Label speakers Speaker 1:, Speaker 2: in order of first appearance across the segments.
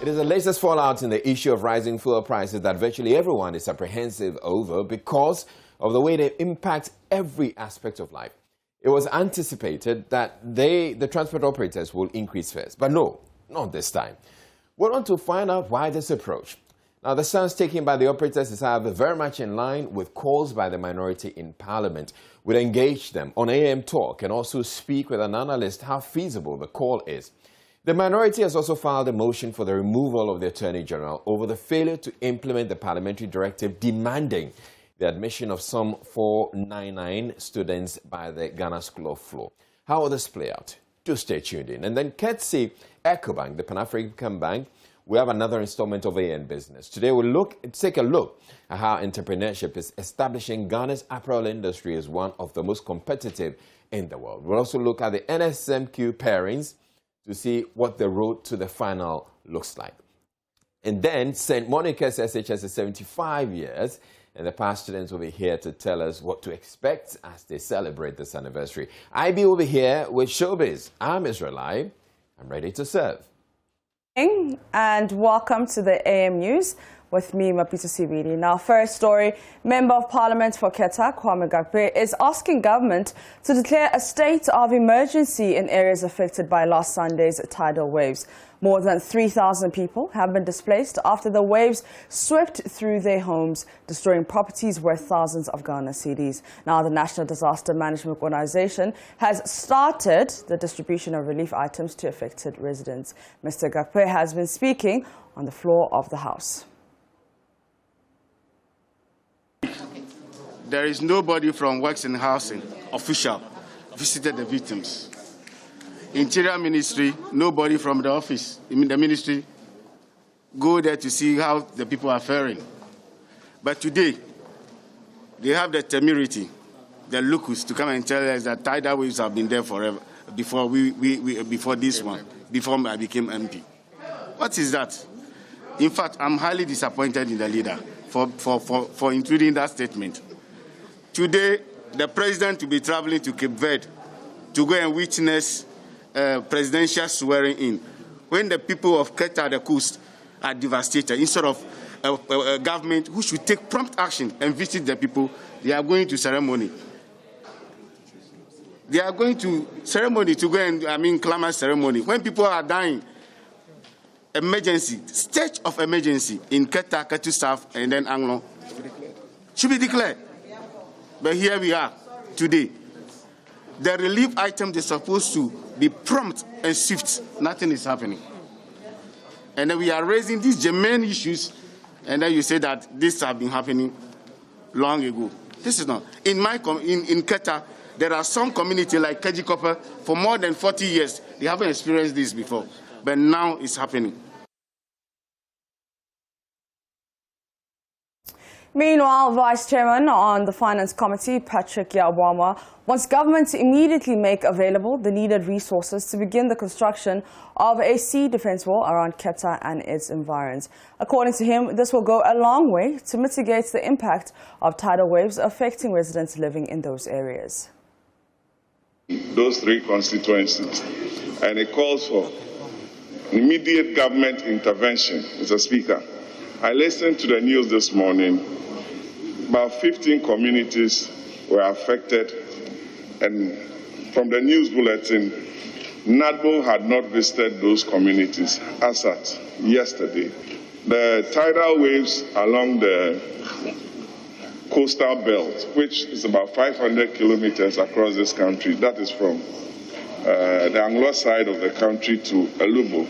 Speaker 1: It is the latest fallout in the issue of rising fuel prices that virtually everyone is apprehensive over because of the way they impact every aspect of life. It was anticipated that the transport operators will increase fares, but no, not this time. We want to find out why this approach. Now, the stance taken by the operators is however very much in line with calls by the minority in Parliament. We'll engage them on AM Talk and also speak with an analyst how feasible the call is. The minority has also filed a motion for the removal of the Attorney General over the failure to implement the parliamentary directive demanding the admission of some 499 students by the Ghana School of Law. How will this play out? Do stay tuned in. And then courtesy EcoBank, the Pan-African Bank, we have another installment of AN Business. Today we'll take a look at how entrepreneurship is establishing Ghana's apparel industry as one of the most competitive in the world. We'll also look at the NSMQ pairings to see what the road to the final looks like. And then St. Monica's SHS is 75 years, and the past students will be here to tell us what to expect as they celebrate this anniversary. IB will be here with Showbiz. I'm Israelite. I'm ready to serve.
Speaker 2: And welcome to the AM News with me, Mapito Sibidi. Now, first story, Member of Parliament for KETA, Kwame Gakpe, is asking government to declare a state of emergency in areas affected by last Sunday's tidal waves. More than 3,000 people have been displaced after the waves swept through their homes, destroying properties worth thousands of Ghana cedis. Now, the National Disaster Management Organization has started the distribution of relief items to affected residents. Mr. Gakpe has been speaking on the floor of the House.
Speaker 3: There is nobody from Works and Housing official visited the victims. Interior Ministry, nobody from the office, the ministry, go there to see how the people are faring. But today, they have the temerity, the locus, to come and tell us that tidal waves have been there forever, before before this one, before I became MP. What is that? In fact, I'm highly disappointed in the leader for including that statement. Today, the president will be traveling to Cape Verde to go and witness presidential swearing in. When the people of KETA, the coast, are devastated, instead of a government who should take prompt action and visit the people, they are going to ceremony. They are going to ceremony to go and, clamor ceremony. When people are dying, emergency, state of emergency in KETA, Ketu South, and then Anglo should be declared. But here we are today. The relief items are supposed to be prompt and swift. Nothing is happening. And then we are raising these germane issues, and then you say that this has been happening long ago. This is not. In KETA, there are some communities like Keji Copper, for more than 40 years, they haven't experienced this before. But now it's happening.
Speaker 2: Meanwhile, Vice Chairman on the Finance Committee, Patrick Yabwama, wants government to immediately make available the needed resources to begin the construction of a sea defense wall around KETA and its environs. According to him, this will go a long way to mitigate the impact of tidal waves affecting residents living in those areas.
Speaker 4: Those three constituencies, and it calls for immediate government intervention, Mr. Speaker. I listened to the news this morning. About 15 communities were affected, and from the news bulletin, NADBO had not visited those communities as at yesterday. The tidal waves along the coastal belt, which is about 500 kilometers across this country, that is from the Anglo side of the country to Alubo,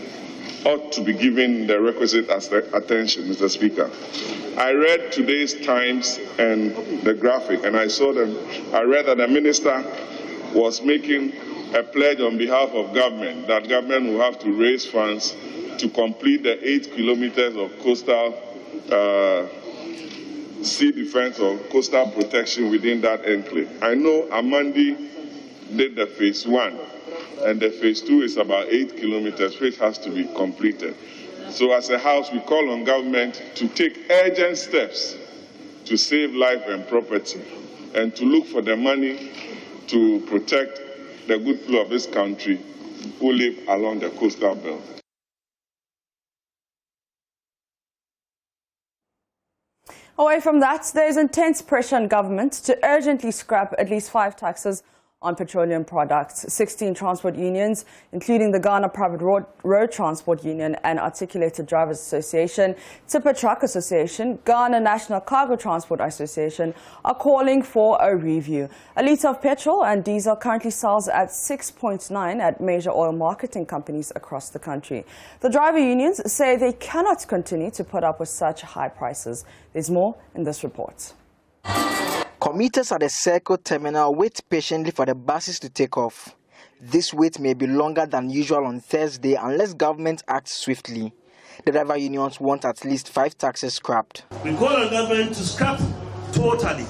Speaker 4: ought to be given the requisite attention, Mr. Speaker. I read today's Times and the graphic, and I read that the minister was making a pledge on behalf of government that government will have to raise funds to complete the 8 kilometers of coastal sea defense or coastal protection within that enclave. I know Amandi did the phase 1. And the phase 2 is about 8 kilometers, which has to be completed. So as a House, we call on government to take urgent steps to save life and property and to look for the money to protect the good people of this country who live along the coastal belt.
Speaker 2: Away from that, there is intense pressure on government to urgently scrap at least 5 taxes on petroleum products. 16 transport unions, including the Ghana Private Road Transport Union and Articulated Drivers Association, Tipper Truck Association, Ghana National Cargo Transport Association, are calling for a review. A litre of petrol and diesel currently sells at 6.9 at major oil marketing companies across the country. The driver unions say they cannot continue to put up with such high prices. There's more in this report.
Speaker 5: Commuters at the Circle Terminal wait patiently for the buses to take off. This wait may be longer than usual on Thursday unless government acts swiftly. The driver unions want at least 5 taxes scrapped.
Speaker 6: We call on government to scrap totally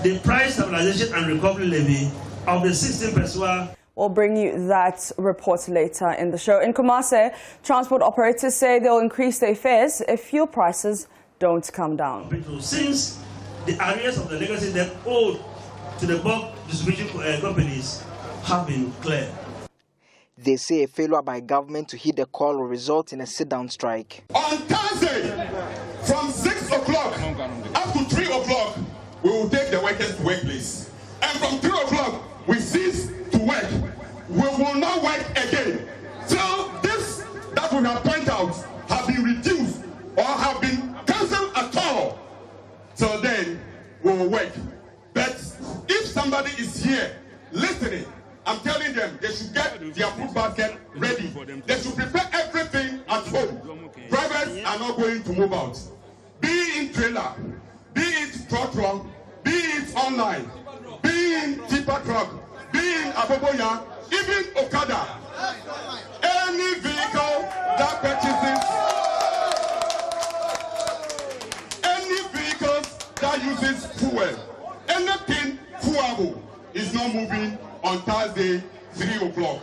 Speaker 6: the price stabilization and recovery levy of the 16 pesewa.
Speaker 2: We'll bring you that report later in the show. In Kumasi, transport operators say they'll increase their fares if fuel prices don't come down.
Speaker 6: Since the areas of the legacy debt owed to the bulk distribution companies have been cleared.
Speaker 5: They say a failure by government to heed the call will result in a sit-down strike.
Speaker 7: On Thursday, from 6 o'clock up to 3 o'clock, we will take the workers to workplace. And from 3 o'clock, we cease to work. We will not work again. So this that we have pointed out have been reduced or have been cancelled at all. So then we will work. But if somebody is here listening, I'm telling them they should get their food basket ready. They should prepare everything at home. Drivers are not going to move out. Be in trailer, be it truck, be it online, be in tipper truck, be in Aboboya, even Okada. Any vehicle that purchases that uses fuel. Anything fuelable is not moving on Thursday, 3 o'clock.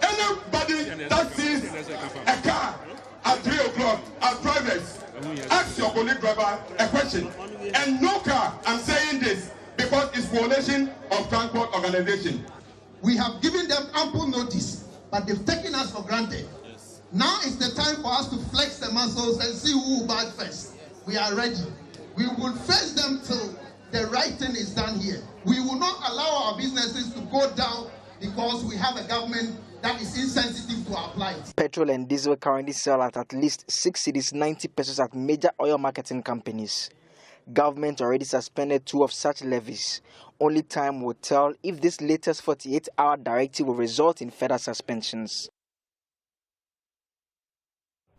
Speaker 7: Anybody that sees a car at 3 o'clock as drivers, ask your colleague driver a question. And no car, I'm saying this because it's violation of transport organization.
Speaker 8: We have given them ample notice, but they've taken us for granted. Now is the time for us to flex the muscles and see who will bite first. We are ready. We will face them till the right thing is done here. We will not allow our businesses to go down because we have a government that is insensitive to our plight.
Speaker 5: Petrol and diesel currently sell at least 6 cedis 90 pesos at major oil marketing companies. Government already suspended 2 of such levies. Only time will tell if this latest 48-hour directive will result in further suspensions.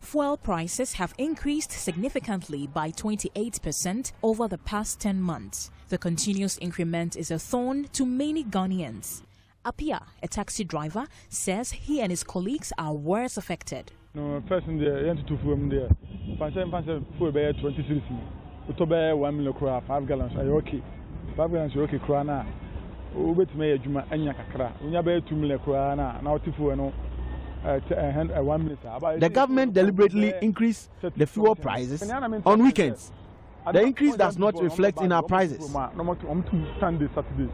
Speaker 9: Fuel prices have increased significantly by 28% over the past 10 months. The continuous increment is a thorn to many Ghanaians. Apia, a taxi driver, says he and his colleagues are worse affected.
Speaker 10: No, person there, you fuel there. Fuel by 20 cedis. Utobe 1 million crore, 5 gallons. Are you okay? 5 gallons are okay. Crore na. Ubet me ejuma enya kakra. Unya be 2 million crore na. Na otifu no.
Speaker 11: The government deliberately increased the fuel prices on weekends. The increase does not reflect in our prices.
Speaker 10: Sunday, Saturday,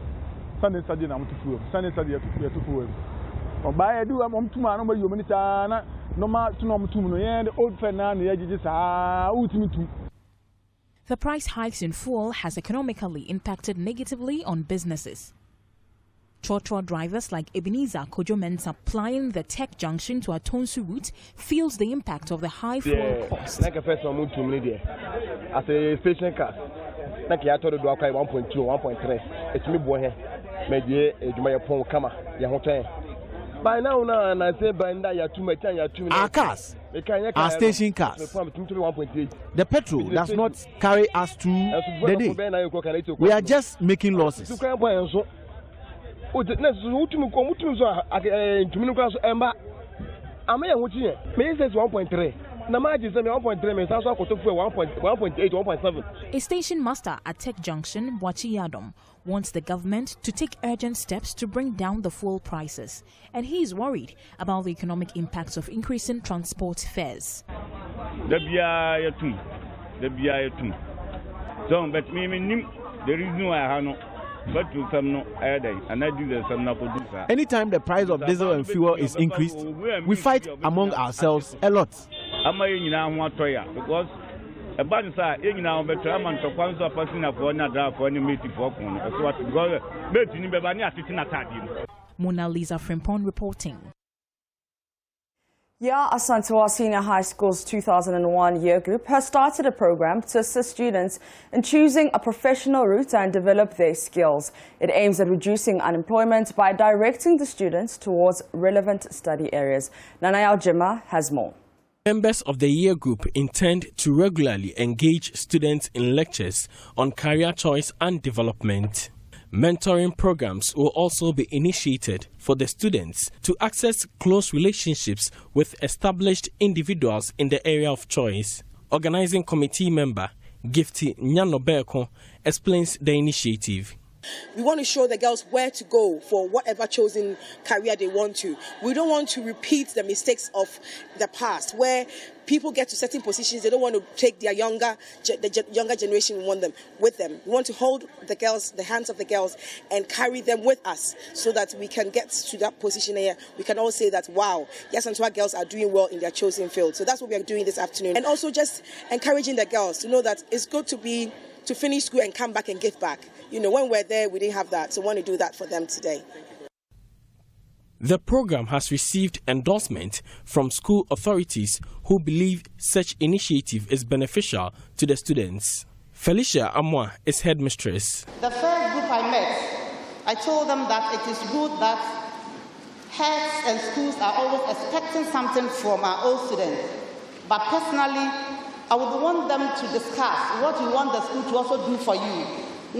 Speaker 9: The price hikes in fuel has economically impacted negatively on businesses. Trotro drivers like Ebenezer Kojomen applying the Tech Junction to Atonsu route feels the impact of the high fuel cost.
Speaker 12: Like a first one moved to me as a station car. Like I told you, 1.2, 1.3. It's me boy here. Maybe a Jumaya Pong Kama, Yahotan. By now, and I say by now, you're too much.
Speaker 11: Our cars are station cars. The petrol does not carry us to the day. We are just making losses.
Speaker 9: A station master at Tech Junction, Wachi Yadom, wants the government to take urgent steps to bring down the fuel prices, and he is worried about the economic impacts of increasing transport fares.
Speaker 13: The reason why I have no.
Speaker 11: Anytime the price of diesel and fuel is increased, we fight among ourselves a lot.
Speaker 13: Because About the say, now, but I'm on to one of us in a phone, for any meeting for one. That's what we go. But in Bavania, sitting at
Speaker 9: Mona Lisa Frimpong reporting.
Speaker 2: Ya Asantewaa Senior High School's 2001 year group has started a program to assist students in choosing a professional route and develop their skills. It aims at reducing unemployment by directing the students towards relevant study areas. Nanaya Ojima has more.
Speaker 14: Members of the year group intend to regularly engage students in lectures on career choice and development. Mentoring programs will also be initiated for the students to access close relationships with established individuals in the area of choice. Organizing committee member Gifty Nyanobeko explains the initiative.
Speaker 15: We want to show the girls where to go for whatever chosen career they want to. We don't want to repeat the mistakes of the past where people get to certain positions, they don't want to take their younger generation with them. We want to hold the hands of the girls and carry them with us so that we can get to that position here. We can all say that, wow, yes, and our girls are doing well in their chosen field. So that's what we are doing this afternoon. And also just encouraging the girls to know that it's good to finish school and come back and give back. You know, when we're there, we didn't have that, so we want to do that for them today.
Speaker 14: The program has received endorsement from school authorities who believe such initiative is beneficial to the students. Felicia Amwa is headmistress.
Speaker 16: The first group I met, I told them that it is good that heads and schools are always expecting something from our old students. But personally, I would want them to discuss what you want the school to also do for you.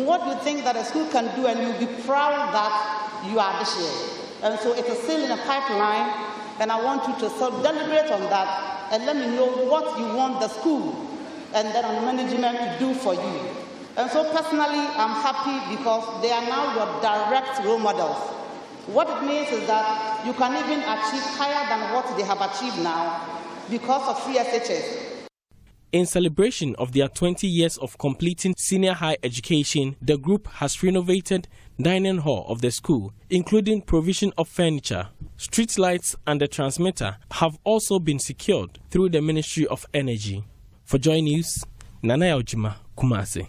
Speaker 16: What you think that a school can do, and you'll be proud that you are this year. And so it is still in a pipeline, and I want you to deliberate on that and let me know what you want the school and then on management to do for you. And so personally, I'm happy because they are now your direct role models. What it means is that you can even achieve higher than what they have achieved now because of free SHS.
Speaker 14: In celebration of their 20 years of completing senior high education, the group has renovated dining hall of the school, including provision of furniture. Street lights and the transmitter have also been secured through the Ministry of Energy. For Joy News, Nanaya Ojima, Kumasi.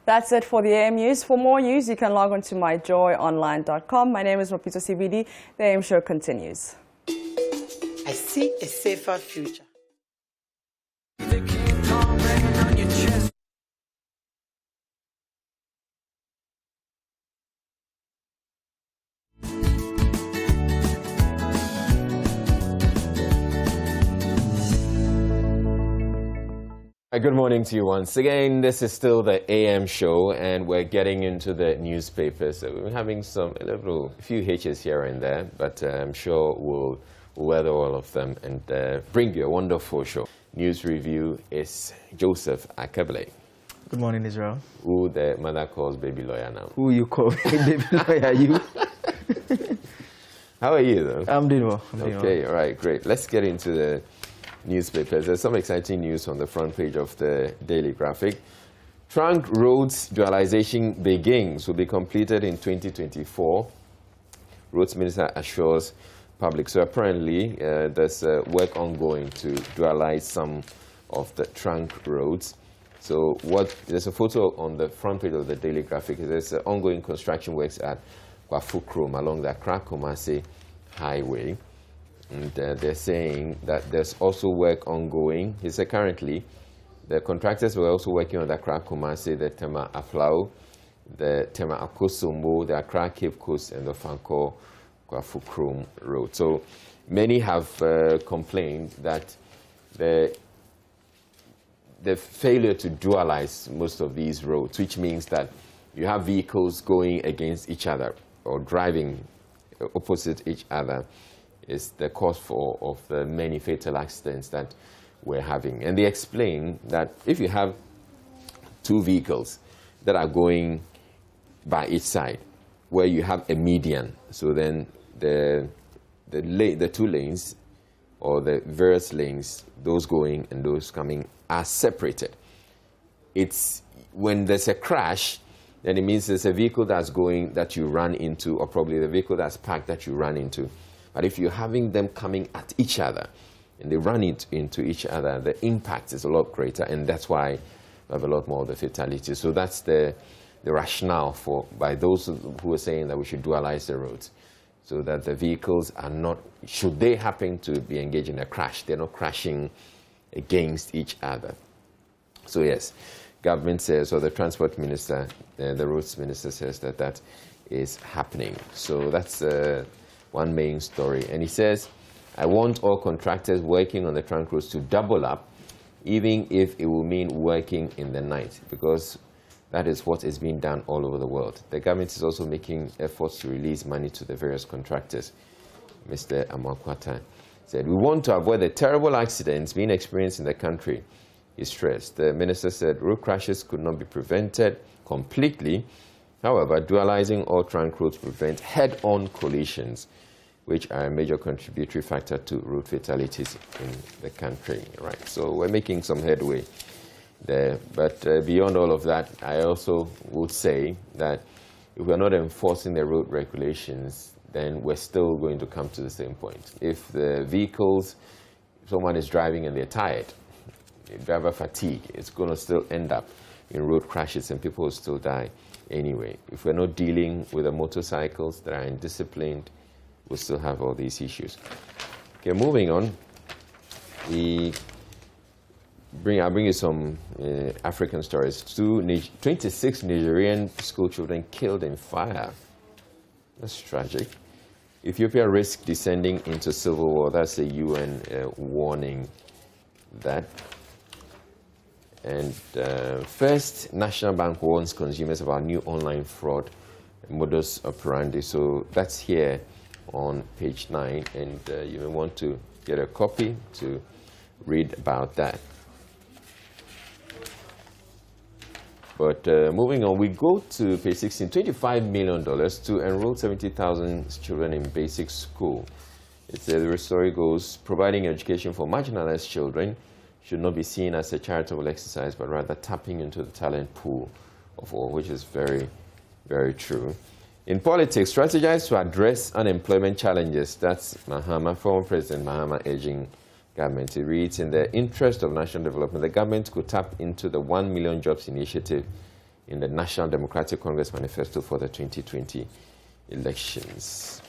Speaker 2: That's it for the AM News. For more news, you can log on to myjoyonline.com. My name is Mapito CBD. The AM show continues.
Speaker 17: I see a safer future.
Speaker 1: Good morning to you once again. This is still the AM show, and we're getting into the newspapers. So we're having a few hitches here and there, but I'm sure we'll weather all of them and bring you a wonderful show. News review is Joseph Akebele.
Speaker 18: Good morning, Israel.
Speaker 1: Who the mother calls baby lawyer now.
Speaker 18: Who you call baby lawyer, you?
Speaker 1: How are you, though?
Speaker 18: I'm doing well.
Speaker 1: Okay, all right, great. Let's get into the newspapers. There's some exciting news on the front page of the Daily Graphic. Trunk roads dualization begins, will be completed in 2024. Roads Minister assures public. So apparently there's work ongoing to dualize some of the trunk roads. So there's a photo on the front page of the Daily Graphic. There's ongoing construction works at Kwafukrom along the Accra-Kumasi Highway. And they're saying that there's also work ongoing. He said currently the contractors were also working on the Accra-Kumasi, the Tema Aflao, the Tema Akosombo, the Accra Cape Coast, and the Fanko Kwafukrom Road. So many have complained that the failure to dualize most of these roads, which means that you have vehicles going against each other or driving opposite each other, is the cause of the many fatal accidents that we're having. And they explain that if you have two vehicles that are going by each side, where you have a median, so then the two lanes or the various lanes, those going and those coming, are separated. It's when there's a crash, then it means there's a vehicle that's going that you run into, or probably the vehicle that's parked that you run into. But if you're having them coming at each other, and they run into each other, the impact is a lot greater, and that's why we have a lot more of the fatalities. So that's the rationale by those who are saying that we should dualize the roads, so that the vehicles are not, should they happen to be engaged in a crash, they're not crashing against each other. So yes, government says, or the transport minister, the roads minister says that is happening. So that's one main story. And he says, I want all contractors working on the trunk roads to double up, even if it will mean working in the night, because that is what is being done all over the world. The government is also making efforts to release money to the various contractors. Mr. Amakwata said, we want to avoid the terrible accidents being experienced in the country, he stressed. The minister said road crashes could not be prevented completely. However, dualizing all trunk roads prevent head-on collisions, which are a major contributory factor to road fatalities in the country. Right. So we're making some headway there. But beyond all of that, I also would say that if we're not enforcing the road regulations, then we're still going to come to the same point. If the vehicles, someone is driving and they're tired, driver fatigue, it's going to still end up in road crashes and people will still die anyway. If we're not dealing with the motorcycles that are indisciplined, we'll still have all these issues. Okay, moving on. I'll bring you some African stories. 26 Nigerian school children killed in fire. That's tragic. Ethiopia risks descending into civil war. That's the UN warning that. And First National Bank warns consumers about new online fraud modus operandi. So that's here on page 9, and you may want to get a copy to read about that. But moving on, we go to page 16, $25 million to enroll 70,000 children in basic school. The story goes, providing education for marginalized children should not be seen as a charitable exercise, but rather tapping into the talent pool of all, which is very, very true. In politics, strategize to address unemployment challenges. That's Mahama, former President Mahama urging government. It reads, in the interest of national development, the government could tap into the 1 million jobs initiative in the National Democratic Congress manifesto for the 2020 elections.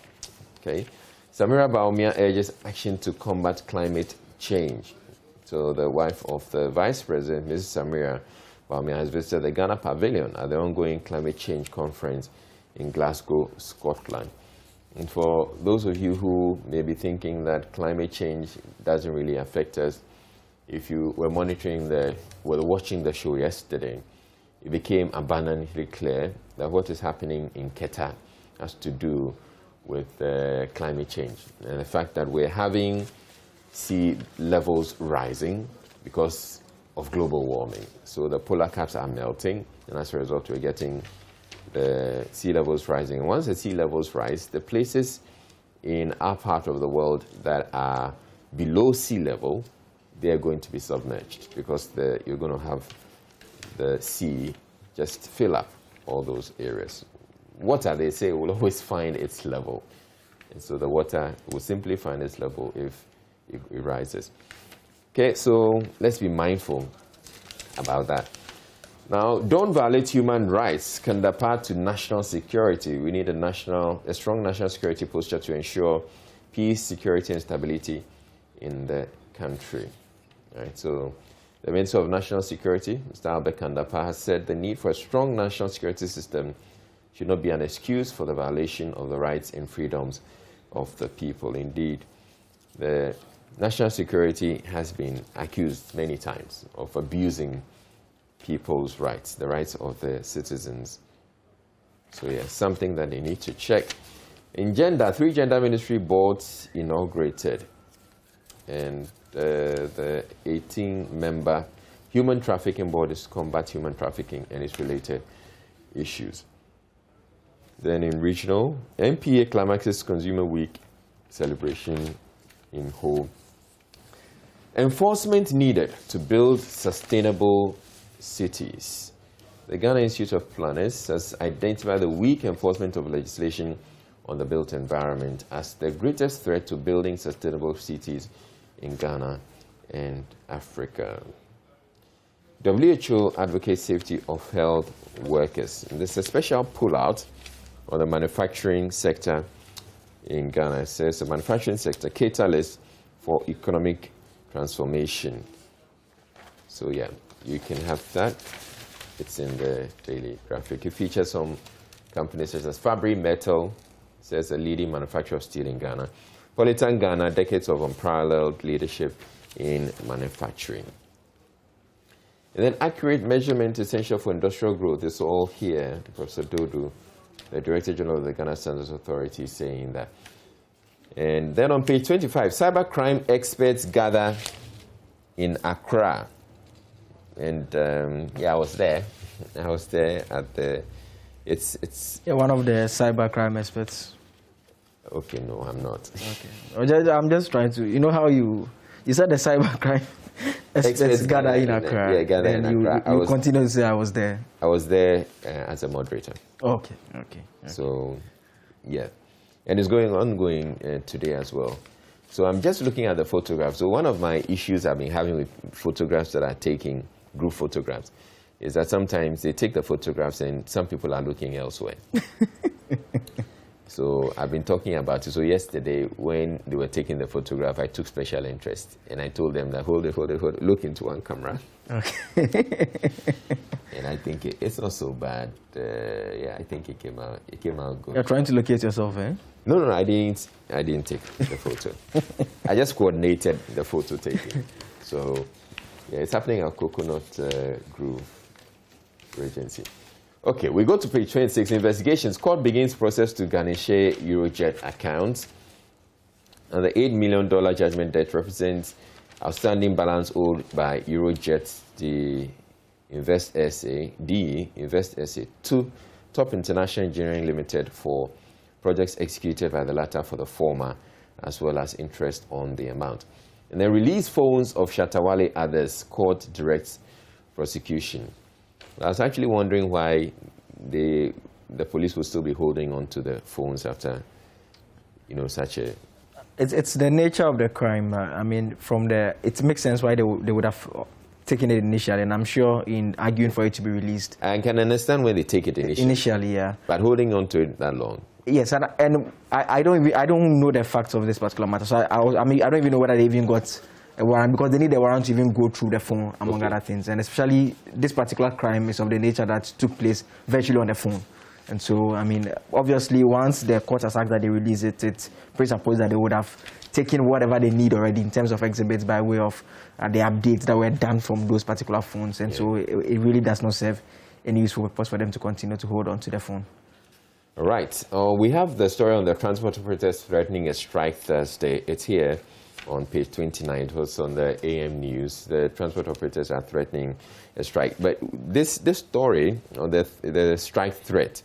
Speaker 1: Okay. Samira Baumia urges action to combat climate change. So the wife of the Vice President, Mrs. Samira Baumia, has visited the Ghana Pavilion at the ongoing climate change conference in Glasgow, Scotland. And for those of you who may be thinking that climate change doesn't really affect us, if you were watching the show yesterday, it became abundantly clear that what is happening in KETA has to do with climate change and the fact that we're having sea levels rising because of global warming. So the polar caps are melting, and as a result, we're getting the sea levels rising. And once the sea levels rise, the places in our part of the world that are below sea level, they are going to be submerged because you're going to have the sea just fill up all those areas. Water, they say, will always find its level. And so the water will simply find its level if it rises. Okay, so let's be mindful about that. Now, don't violate human rights can depart to national security. We need a strong national security posture to ensure peace, security, and stability in the country. Right, so the Minister of National Security, Mr. Albert Kandapa, has said the need for a strong national security system should not be an excuse for the violation of the rights and freedoms of the people. Indeed, the national security has been accused many times of abusing people's rights, the rights of the citizens. So yeah, something that they need to check. In gender, 3 gender ministry boards inaugurated, and the 18-member Human Trafficking Board is to combat human trafficking and its related issues. Then in regional, MPA climaxes Consumer Week celebration in Ho. Enforcement needed to build sustainable cities. The Ghana Institute of Planners has identified the weak enforcement of legislation on the built environment as the greatest threat to building sustainable cities in Ghana and Africa. WHO advocates safety of health workers. There's a special pullout on the manufacturing sector in Ghana. It says the manufacturing sector catalyst for economic transformation. So yeah, you can have that. It's in the daily graphic. It features some companies such as Fabri Metal, says a leading manufacturer of steel in Ghana. Politan Ghana, decades of unparalleled leadership in manufacturing. And then accurate measurement essential for industrial growth is all here. Professor Dodo, the Director General of the Ghana Standards Authority, is saying that. And then on page 25, cybercrime experts gather in Accra. And yeah, I was there. I was there at the. It's
Speaker 18: yeah, one of the cybercrime experts.
Speaker 1: Okay, no, I'm not.
Speaker 18: Okay, I'm just trying to. You know how you said the cybercrime experts gather in Accra.
Speaker 1: Yeah, gather in Accra.
Speaker 18: You continue to say I was there.
Speaker 1: I was there as a moderator.
Speaker 18: Okay.
Speaker 1: So, yeah, and it's ongoing today as well. So I'm just looking at the photographs. So one of my issues I've been having with photographs that are taking group photographs is that sometimes they take the photographs and some people are looking elsewhere. So I've been talking about it. So yesterday when they were taking the photograph, I took special interest and I told them that hold it, look into one camera.
Speaker 18: Okay.
Speaker 1: And I think it's not so bad. Yeah, I think it came out good.
Speaker 18: You're trying to locate yourself, eh?
Speaker 1: No, I didn't take the photo. I just coordinated the photo taking. So yeah, it's happening at Coconut Grove Regency. Okay, we go to page 26. Investigations. Court begins process to garnish Eurojet accounts. And the $8 million judgment debt represents outstanding balance owed by Eurojet, the Invest SA, to Top International Engineering Limited for projects executed by the latter for the former, as well as interest on the amount. And then release phones of Shatawale others. Court directs prosecution. I was actually wondering why the police would still be holding on to the phones after, such a.
Speaker 18: It's the nature of the crime. I mean, it makes sense why they would have taken it initially, and I'm sure in arguing for it to be released.
Speaker 1: I can understand when they take it initially.
Speaker 18: Initially, yeah.
Speaker 1: But holding on to it that long.
Speaker 18: Yes, and I don't know the facts of this particular matter. So I don't even know whether they even got a warrant, because they need a warrant to even go through the phone, among other things. And especially this particular crime is of the nature that took place virtually on the phone. And so, I mean, obviously, once the court has asked that they release it, it's presupposed that they would have taken whatever they need already in terms of exhibits by way of the updates that were done from those particular phones. And so it really does not serve any useful purpose for them to continue to hold on to the phone.
Speaker 1: All right. We have the story on the transport operators threatening a strike Thursday. It's here on page 29. It was on the AM News. The transport operators are threatening a strike. But this story, on the strike threat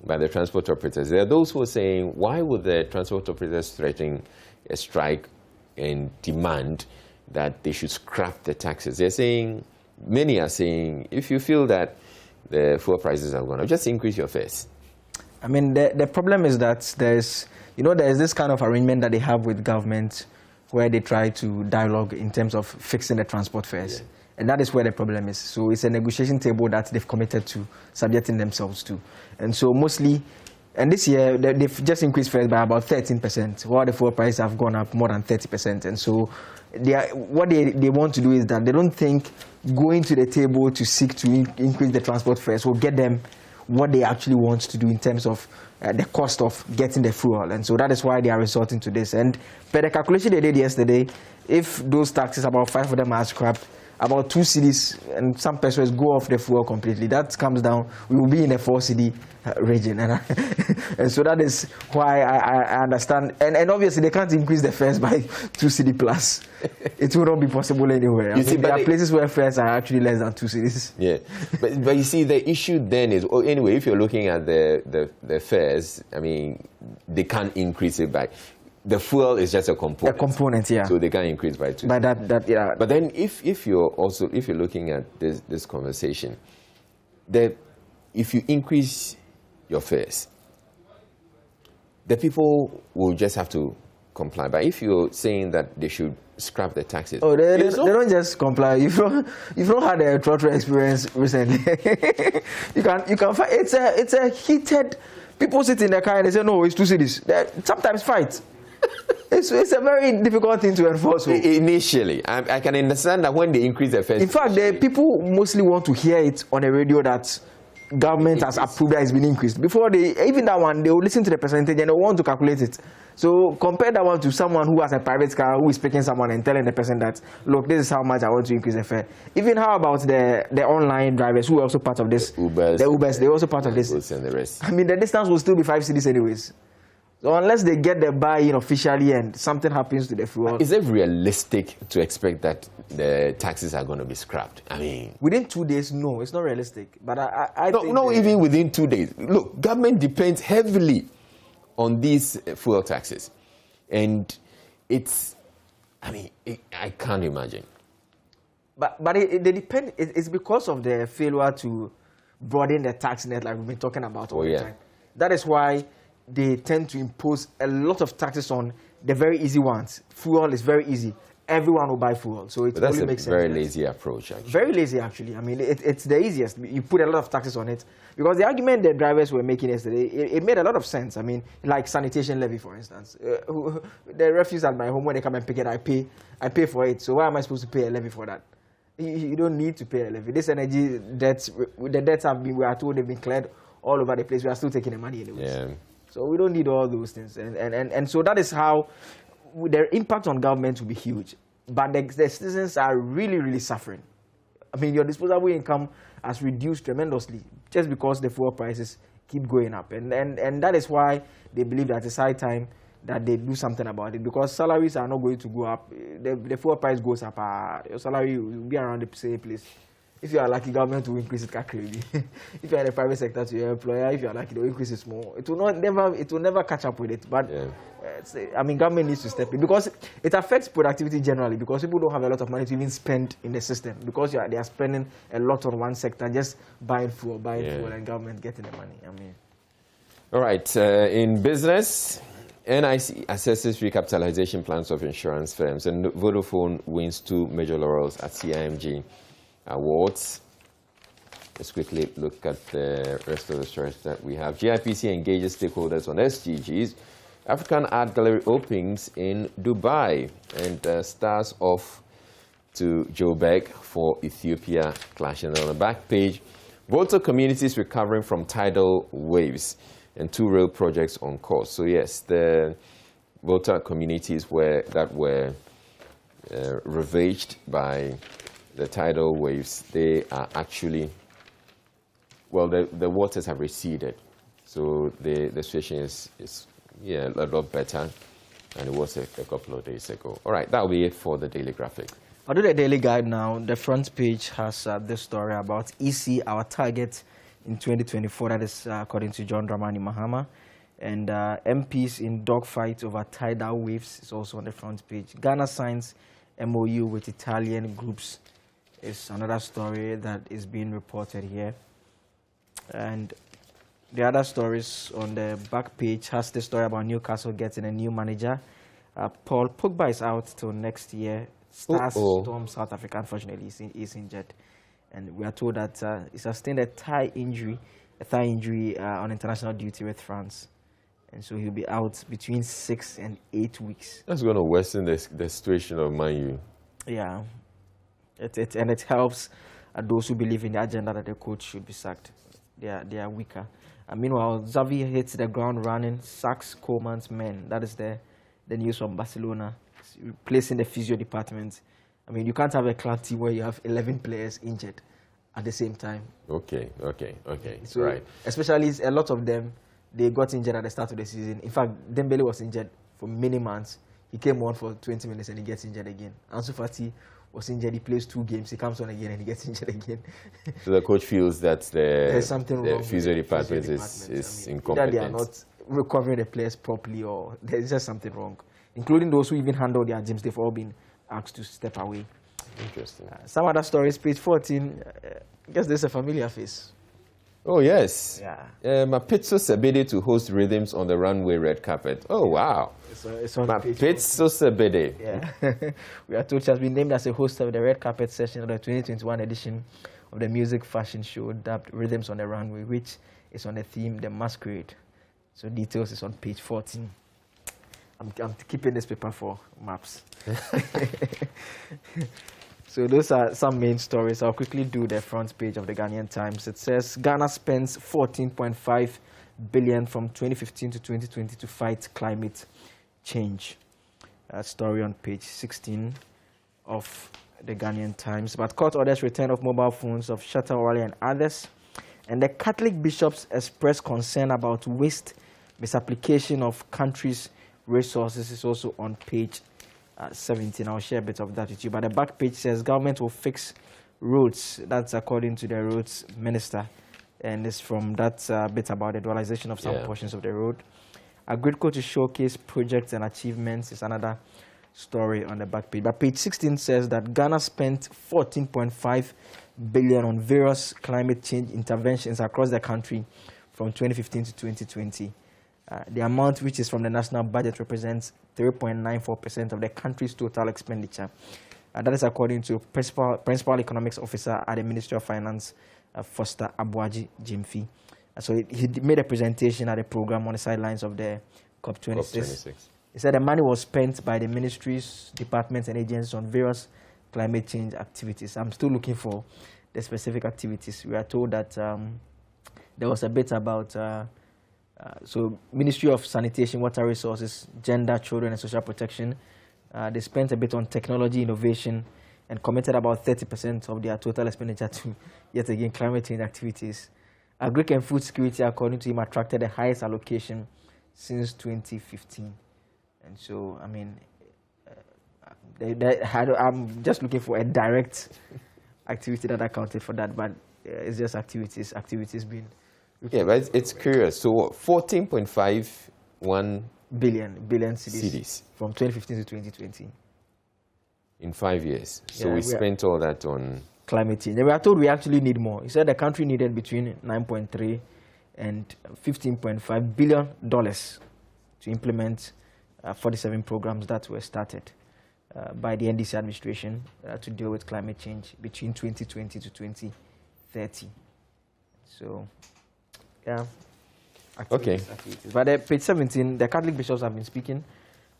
Speaker 1: by the transport operators, there are those who are saying, why would the transport operators threaten a strike and demand that they should scrap the taxes? They're saying, many are saying, if you feel that the fuel prices are going up, just increase your fares.
Speaker 18: I mean, the problem is that there's this kind of arrangement that they have with government where they try to dialogue in terms of fixing the transport fares. Yeah. And that is where the problem is. So it's a negotiation table that they've committed to subjecting themselves to. And so mostly, and this year, they've just increased fares by about 13%, while the fuel prices have gone up more than 30%. And so what they want to do is that they don't think going to the table to seek to increase the transport fares will get them what they actually want to do in terms of the cost of getting the fuel. And so that is why they are resorting to this. And per the calculation they did yesterday, if those taxes, about 5 of them are scrapped, about 2 cities and some pesos go off the fuel completely. That comes down, we will be in a 4-city region. And so that is why I understand. And obviously they can't increase the fares by 2 city plus. It will not be possible anywhere. There are places where fares are actually less than 2 cities.
Speaker 1: Yeah, but you see, the issue then is, anyway, if you're looking at the fares, I mean, they can't increase it by. The fuel is just a component.
Speaker 18: A component, yeah.
Speaker 1: So they can increase by 2.
Speaker 18: By that, yeah.
Speaker 1: But then, if you're looking at this conversation, if you increase your fares, the people will just have to comply. But if you're saying that they should scrap the taxes.
Speaker 18: Oh, they don't just comply. You've not had a trotro experience recently. you can find it's a heated. People sit in the car and they say no, it's 2 cities. They sometimes fight. It's a very difficult thing to enforce.
Speaker 1: Initially, I can understand that when they increase the first.
Speaker 18: In fact, the people mostly want to hear it on the radio that government has approved that it's been increased. Before even that one, they will listen to the percentage and they want to calculate it. So compare that one to someone who has a private car who is picking someone and telling the person that, look, this is how much I want to increase the fare. Even how about the online drivers who are also part of this? The Ubers, they're also part of this.
Speaker 1: And the rest.
Speaker 18: I mean, the distance will still be 5 cities anyways. So unless they get the buy-in officially and something happens to the fuel.
Speaker 1: Is it realistic to expect that the taxes are going to be scrapped? I mean,
Speaker 18: within 2 days, no, it's not realistic. But I think
Speaker 1: no, even within 2 days. Look, government depends heavily on these fuel taxes, and it's. I mean, I can't imagine.
Speaker 18: But they depend. It's because of the failure to broaden the tax net, like we've been talking about all the time. That is why they tend to impose a lot of taxes on the very easy ones. Fuel is very easy. Everyone will buy fuel, so it only makes sense.
Speaker 1: That's a very lazy approach, actually.
Speaker 18: Very lazy, actually. I mean, it's the easiest. You put a lot of taxes on it. Because the argument the drivers were making yesterday, it made a lot of sense. I mean, like sanitation levy, for instance. The refuse at my home, when they come and pick it, I pay for it. So why am I supposed to pay a levy for that? You don't need to pay a levy. This energy debts, the debts we are told they've been cleared all over the place. We are still taking the money anyways.
Speaker 1: Yeah.
Speaker 18: So we don't need all those things. And so that is how their impact on government will be huge. But the citizens are really, really suffering. I mean, your disposable income has reduced tremendously just because the fuel prices keep going up. And that is why they believe that it's high time that they do something about it, because salaries are not going to go up. The fuel price goes up, your salary will be around the same place. If you are lucky, government will increase it crazy. If you are in the private sector to your employer, if you are lucky, they will increase it small. It will never catch up with it. But I mean, government needs to step in because it affects productivity generally. Because people don't have a lot of money to even spend in the system because they are spending a lot on one sector, just buying fuel, and government getting the money. I mean,
Speaker 1: all right. In business, NIC assesses recapitalization plans of insurance firms, and Vodafone wins 2 major laurels at CIMG Awards. Let's quickly look at the rest of the stories that we have. GIPC engages stakeholders on SDGs. African Art Gallery opens in Dubai, and stars off to Joburg for Ethiopia clash. And on the back page, Volta communities recovering from tidal waves and 2 rail projects on course. So yes, the Volta communities were ravaged by the tidal waves. They are actually, well, the waters have receded, so the situation is a lot better than it was a couple of days ago. All right, that will be it for the Daily Graphic.
Speaker 18: I'll do the Daily Guide now. The front page has this story about EC, our target in 2024. That is according to John Dramani Mahama. And MPs in dogfight over tidal waves is also on the front page. Ghana signs MOU with Italian groups is another story that is being reported here. And the other stories on the back page has the story about Newcastle getting a new manager. Paul Pogba is out till next year. Stars storm South Africa. Unfortunately, he's injured. And we are told that he sustained a thigh injury on international duty with France. And so he'll be out between 6 and 8 weeks.
Speaker 1: That's going to worsen the situation of Man U.
Speaker 18: Yeah. It helps those who believe in the agenda that the coach should be sacked. They are weaker. And meanwhile, Xavi hits the ground running, sacks Koeman's men. That is the news from Barcelona, replacing the physio department. I mean, you can't have a club team where you have 11 players injured at the same time.
Speaker 1: Okay.
Speaker 18: So,
Speaker 1: right.
Speaker 18: Especially a lot of them, they got injured at the start of the season. In fact, Dembele was injured for many months. He came on for 20 minutes and he gets injured again. Ansu Fati was injured. He plays 2 games. He comes on again and he gets injured again.
Speaker 1: So the coach feels that
Speaker 18: there's something wrong.
Speaker 1: The physio department is incompetent.
Speaker 18: Either they are not recovering the players properly, or there's just something wrong. Including those who even handle their gyms, they've all been asked to step away.
Speaker 1: Interesting.
Speaker 18: Some other stories, page 14. I guess there's a familiar face.
Speaker 1: Oh, yes.
Speaker 18: Yeah.
Speaker 1: Mapitso Sebede to host Rhythms on the Runway red carpet. Oh, wow.
Speaker 18: It's on
Speaker 1: Mapitso Sebede.
Speaker 18: Yeah. We are told she has been named as a host of the red carpet session of the 2021 edition of the music fashion show dubbed Rhythms on the Runway, which is on the theme The Masquerade. So details is on page 14. I'm keeping this paper for maps. So those are some main stories. I'll quickly do the front page of the Ghanaian Times. It says Ghana spends 14.5 billion from 2015 to 2020 to fight climate change. A story on page 16 of the Ghanaian Times. But court orders return of mobile phones of Shatta Wale and others. And the Catholic bishops express concern about waste misapplication of countries' resources is also on page 17. I'll share a bit of that with you. But the back page says government will fix roads. That's according to the roads minister. And it's from that bit about the dualization of some portions of the road. Agriculture to showcase projects and achievements is another story on the back page. But page 16 says that Ghana spent 14.5 billion on various climate change interventions across the country from 2015 to 2020. The amount which is from the national budget represents 3.94% of the country's total expenditure. That is according to Principal Economics Officer at the Ministry of Finance, Foster Abuaji Jimfi. So he made a presentation at a program on the sidelines of the COP26. He said the money was spent by the ministries, departments, and agencies on various climate change activities. I'm still looking for the specific activities. We are told that there was a bit about so Ministry of Sanitation, Water Resources, Gender, Children and Social Protection. They spent a bit on technology, innovation, and committed about 30% of their total expenditure to, yet again, climate change activities. Agric and food security, according to him, attracted the highest allocation since 2015. And so, I mean, I'm just looking for a direct activity that accounted for that, but it's just activities being...
Speaker 1: Yeah, but it's curious. So what, 14.51
Speaker 18: billion cedis from 2015 to 2020.
Speaker 1: In 5 years. So we spent all that on...
Speaker 18: climate change. We are told we actually need more. He said the country needed between 9.3 and $15.5 billion to implement 47 programs that were started by the NDC administration to deal with climate change between 2020 to 2030. So... yeah. Activities. But page 17, the Catholic bishops have been speaking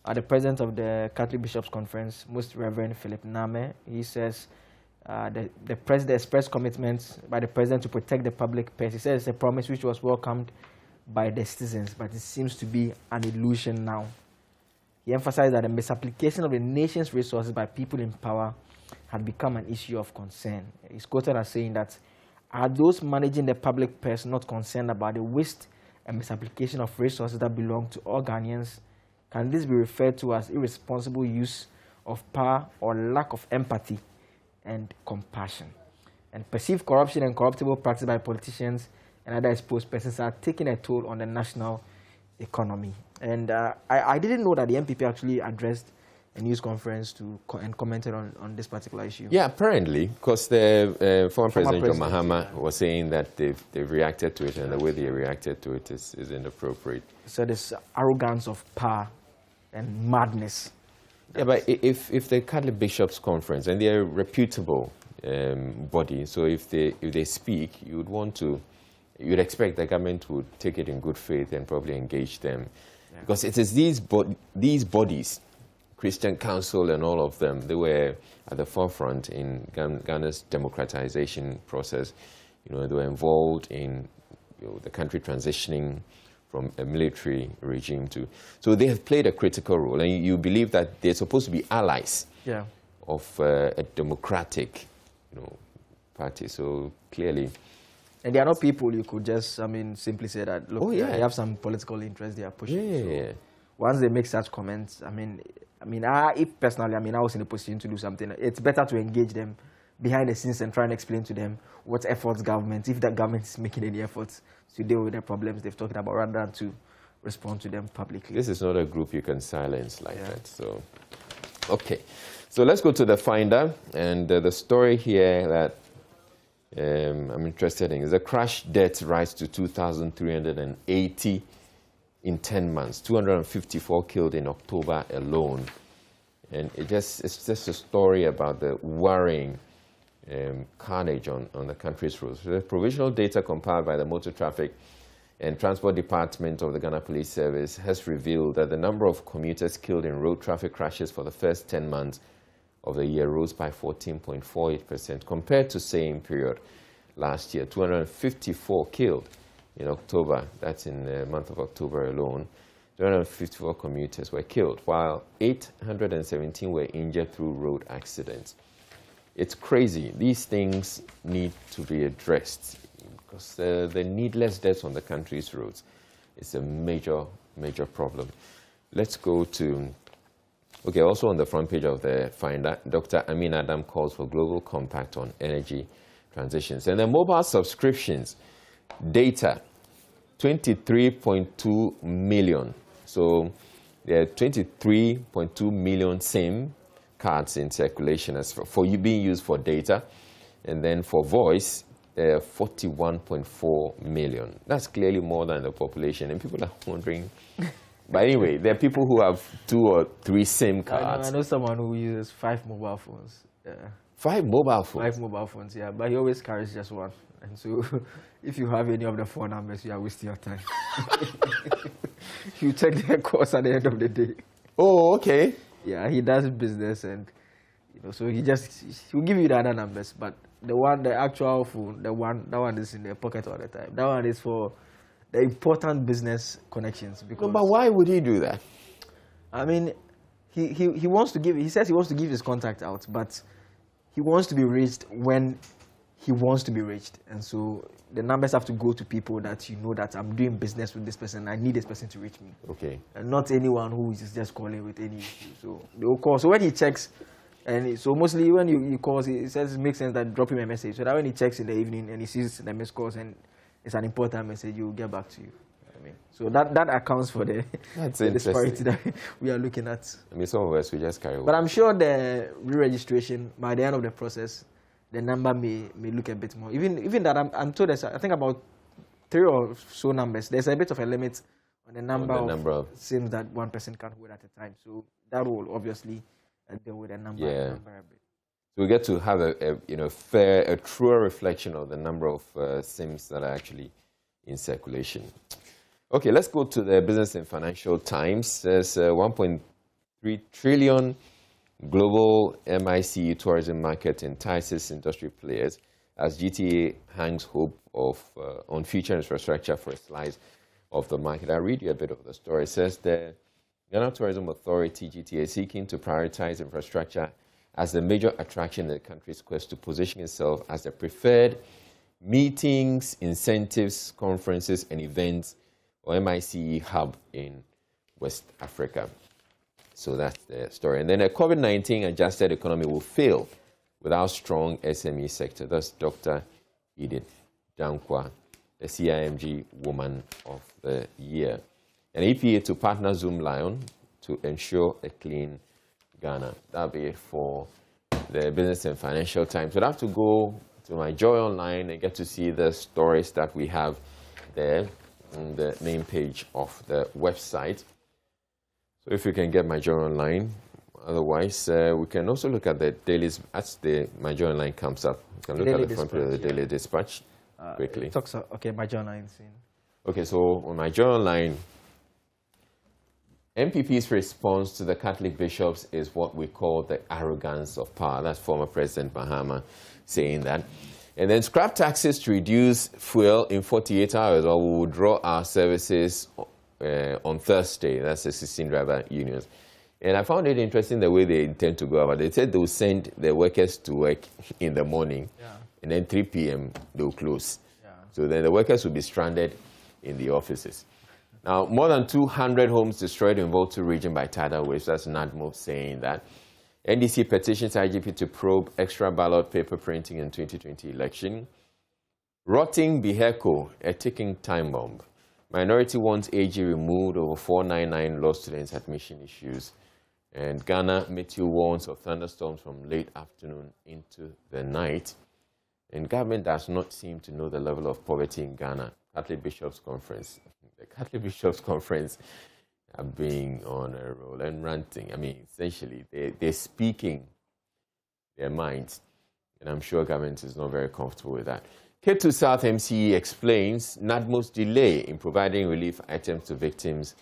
Speaker 18: at the president of the Catholic Bishops' Conference, Most Reverend Philip Name. He says the president expressed commitment by the president to protect the public purse. He says it's a promise which was welcomed by the citizens, but it seems to be an illusion now. He emphasized that the misapplication of the nation's resources by people in power had become an issue of concern. He's quoted as saying that, are those managing the public purse not concerned about the waste and misapplication of resources that belong to all Ghanaians? Can this be referred to as irresponsible use of power or lack of empathy and compassion? And perceived corruption and corruptible practice by politicians and other exposed persons are taking a toll on the national economy. And I didn't know that the MPP actually addressed a news conference and commented on this particular issue.
Speaker 1: Yeah, apparently, because the former President John Mahama was saying that they've reacted to it, and the way they reacted to it is inappropriate.
Speaker 18: So this arrogance of power and madness.
Speaker 1: Yeah, but if the Catholic Bishops' Conference, and they're a reputable body, so if they speak, you'd expect the government would take it in good faith and probably engage them, because it is these bodies, Christian Council and all of them, they were at the forefront in Ghana's democratization process. They were involved in the country transitioning from a military regime to... So they have played a critical role, and you believe that they're supposed to be allies of a democratic party. So clearly...
Speaker 18: And they are not people you could just, simply say that, look, they have some political interest they are pushing. So once they make such comments, if personally, I was in a position to do something, it's better to engage them behind the scenes and try and explain to them what efforts if the government is making any efforts to deal with the problems they've talked about, rather than to respond to them publicly.
Speaker 1: This is not a group you can silence like that. So, okay. So let's go to the Finder, and the story here that I'm interested in is the crash deaths rise to 2,380 in 10 months, 254 killed in October alone. And it's just a story about the worrying carnage on the country's roads. The provisional data compiled by the Motor Traffic and Transport Department of the Ghana Police Service has revealed that the number of commuters killed in road traffic crashes for the first 10 months of the year rose by 14.48% compared to same period last year. 254 killed in October, that's in the month of October alone. 254 commuters were killed, while 817 were injured through road accidents. It's crazy. These things need to be addressed because the needless deaths on the country's roads is a major, major problem. Let's go to, okay, also on the front page of the Finder, Dr. Amin Adam calls for global compact on energy transitions. And the mobile subscriptions data, 23.2 million. So there are 23.2 million SIM cards in circulation as for you being used for data, and then for voice, 41.4 million. That's clearly more than the population, and people are wondering. But anyway, there are people who have 2 or 3 SIM cards.
Speaker 18: I know someone who uses 5 mobile phones.
Speaker 1: 5 mobile phones?
Speaker 18: 5 mobile phones, yeah. But he always carries just one. And so if you have any of the phone numbers, you are wasting your time. You check their course at the end of the day.
Speaker 1: Oh, okay.
Speaker 18: Yeah, he does business, and so he'll give you the other numbers, but the actual phone, that one is in their pocket all the time. That one is for the important business connections. Because,
Speaker 1: no, but why would he do that?
Speaker 18: I mean, he wants to give. He says he wants to give his contact out, but he wants to be reached when he wants to be reached, and so the numbers have to go to people that that I'm doing business with this person. I need this person to reach me.
Speaker 1: Okay.
Speaker 18: And not anyone who is just calling with any issue. So they will call. So when he checks, and so mostly when he calls, he says it makes sense that drop him a message. So that when he checks in the evening and he sees the missed calls and it's an important message, he will get back to you. So that accounts for the disparity that we are looking at.
Speaker 1: I mean, some of us, we just carry on.
Speaker 18: But I'm sure the re-registration, by the end of the process, the number may look a bit more. Even that, I'm told there's, I think, about 3 or so numbers. There's a bit of a limit on the number of SIMs that one person can hold at a time. So that will obviously deal with the number.
Speaker 1: Yeah. So we get to have a truer reflection of the number of SIMs that are actually in circulation. Okay, let's go to the Business and Financial Times. There's 1.3 trillion global MIC tourism market entices industry players as GTA hangs hope on future infrastructure for a slice of the market. I'll read you a bit of the story. It says the Ghana Tourism Authority, GTA, is seeking to prioritize infrastructure as the major attraction in the country's quest to position itself as the preferred meetings, incentives, conferences, and events or MICE hub in West Africa. So that's the story. And then a COVID-19 adjusted economy will fail without strong SME sector. That's Dr. Edith Dankwa, the CIMG Woman of the Year. An EPA to partner Zoom Lion to ensure a clean Ghana. That'll be it for the Business and Financial Times. We'll have to go to my Joy Online and get to see the stories that we have there on the main page of the website. So if you can get my Joy Online, otherwise we can also look at the dailies as my Joy Online comes up. You can look at the front page of the Daily Dispatch quickly.
Speaker 18: Okay, my Joy Online.
Speaker 1: Okay, so on my Joy Online, MPP's response to the Catholic bishops is what we call the arrogance of power. That's former President Mahama saying that. And then scrap taxes to reduce fuel in 48 hours, or we will draw our services on Thursday. That's the 16 driver unions. And I found it interesting the way they intend to go about it. They said they will send the workers to work in the morning, and then 3 p.m. they'll close. So then the workers will be stranded in the offices. Now, more than 200 homes destroyed in Volta region by tidal waves. That's NADMO saying that. NDC petitions IGP to probe extra ballot paper printing in 2020 election. Rotting Biheco, a ticking time bomb. Minority wants AG removed over 499 law students' admission issues. And Ghana Meteo warns of thunderstorms from late afternoon into the night. And government does not seem to know the level of poverty in Ghana. Catholic Bishops' Conference. The Catholic Bishops' Conference are being on a roll and ranting. I mean, essentially, they're speaking their minds. And I'm sure government is not very comfortable with that. KETA South MCE explains NADMO's delay in providing relief items to victims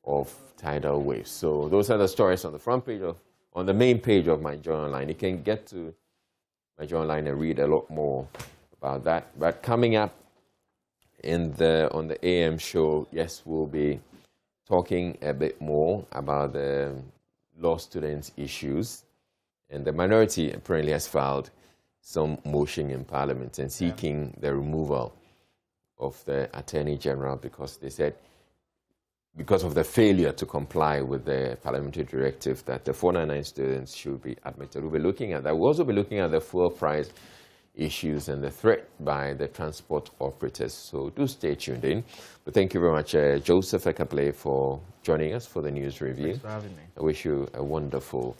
Speaker 1: of tidal waves. So those are the stories on the front page on the main page of My Joy Online. You can get to My Joy Online and read a lot more about that. But coming up on the AM show, yes, we'll be talking a bit more about the law students issues. And the minority apparently has filed some motion in Parliament and seeking the removal of the Attorney General because they said because of the failure to comply with the parliamentary directive that the 499 students should be admitted. We'll be looking at that. We'll also be looking at the fuel price issues and the threat by the transport operators. So do stay tuned in. But thank you very much, Joseph Ekaple, for joining us for the news review.
Speaker 18: Thanks for having me. I
Speaker 1: wish you a wonderful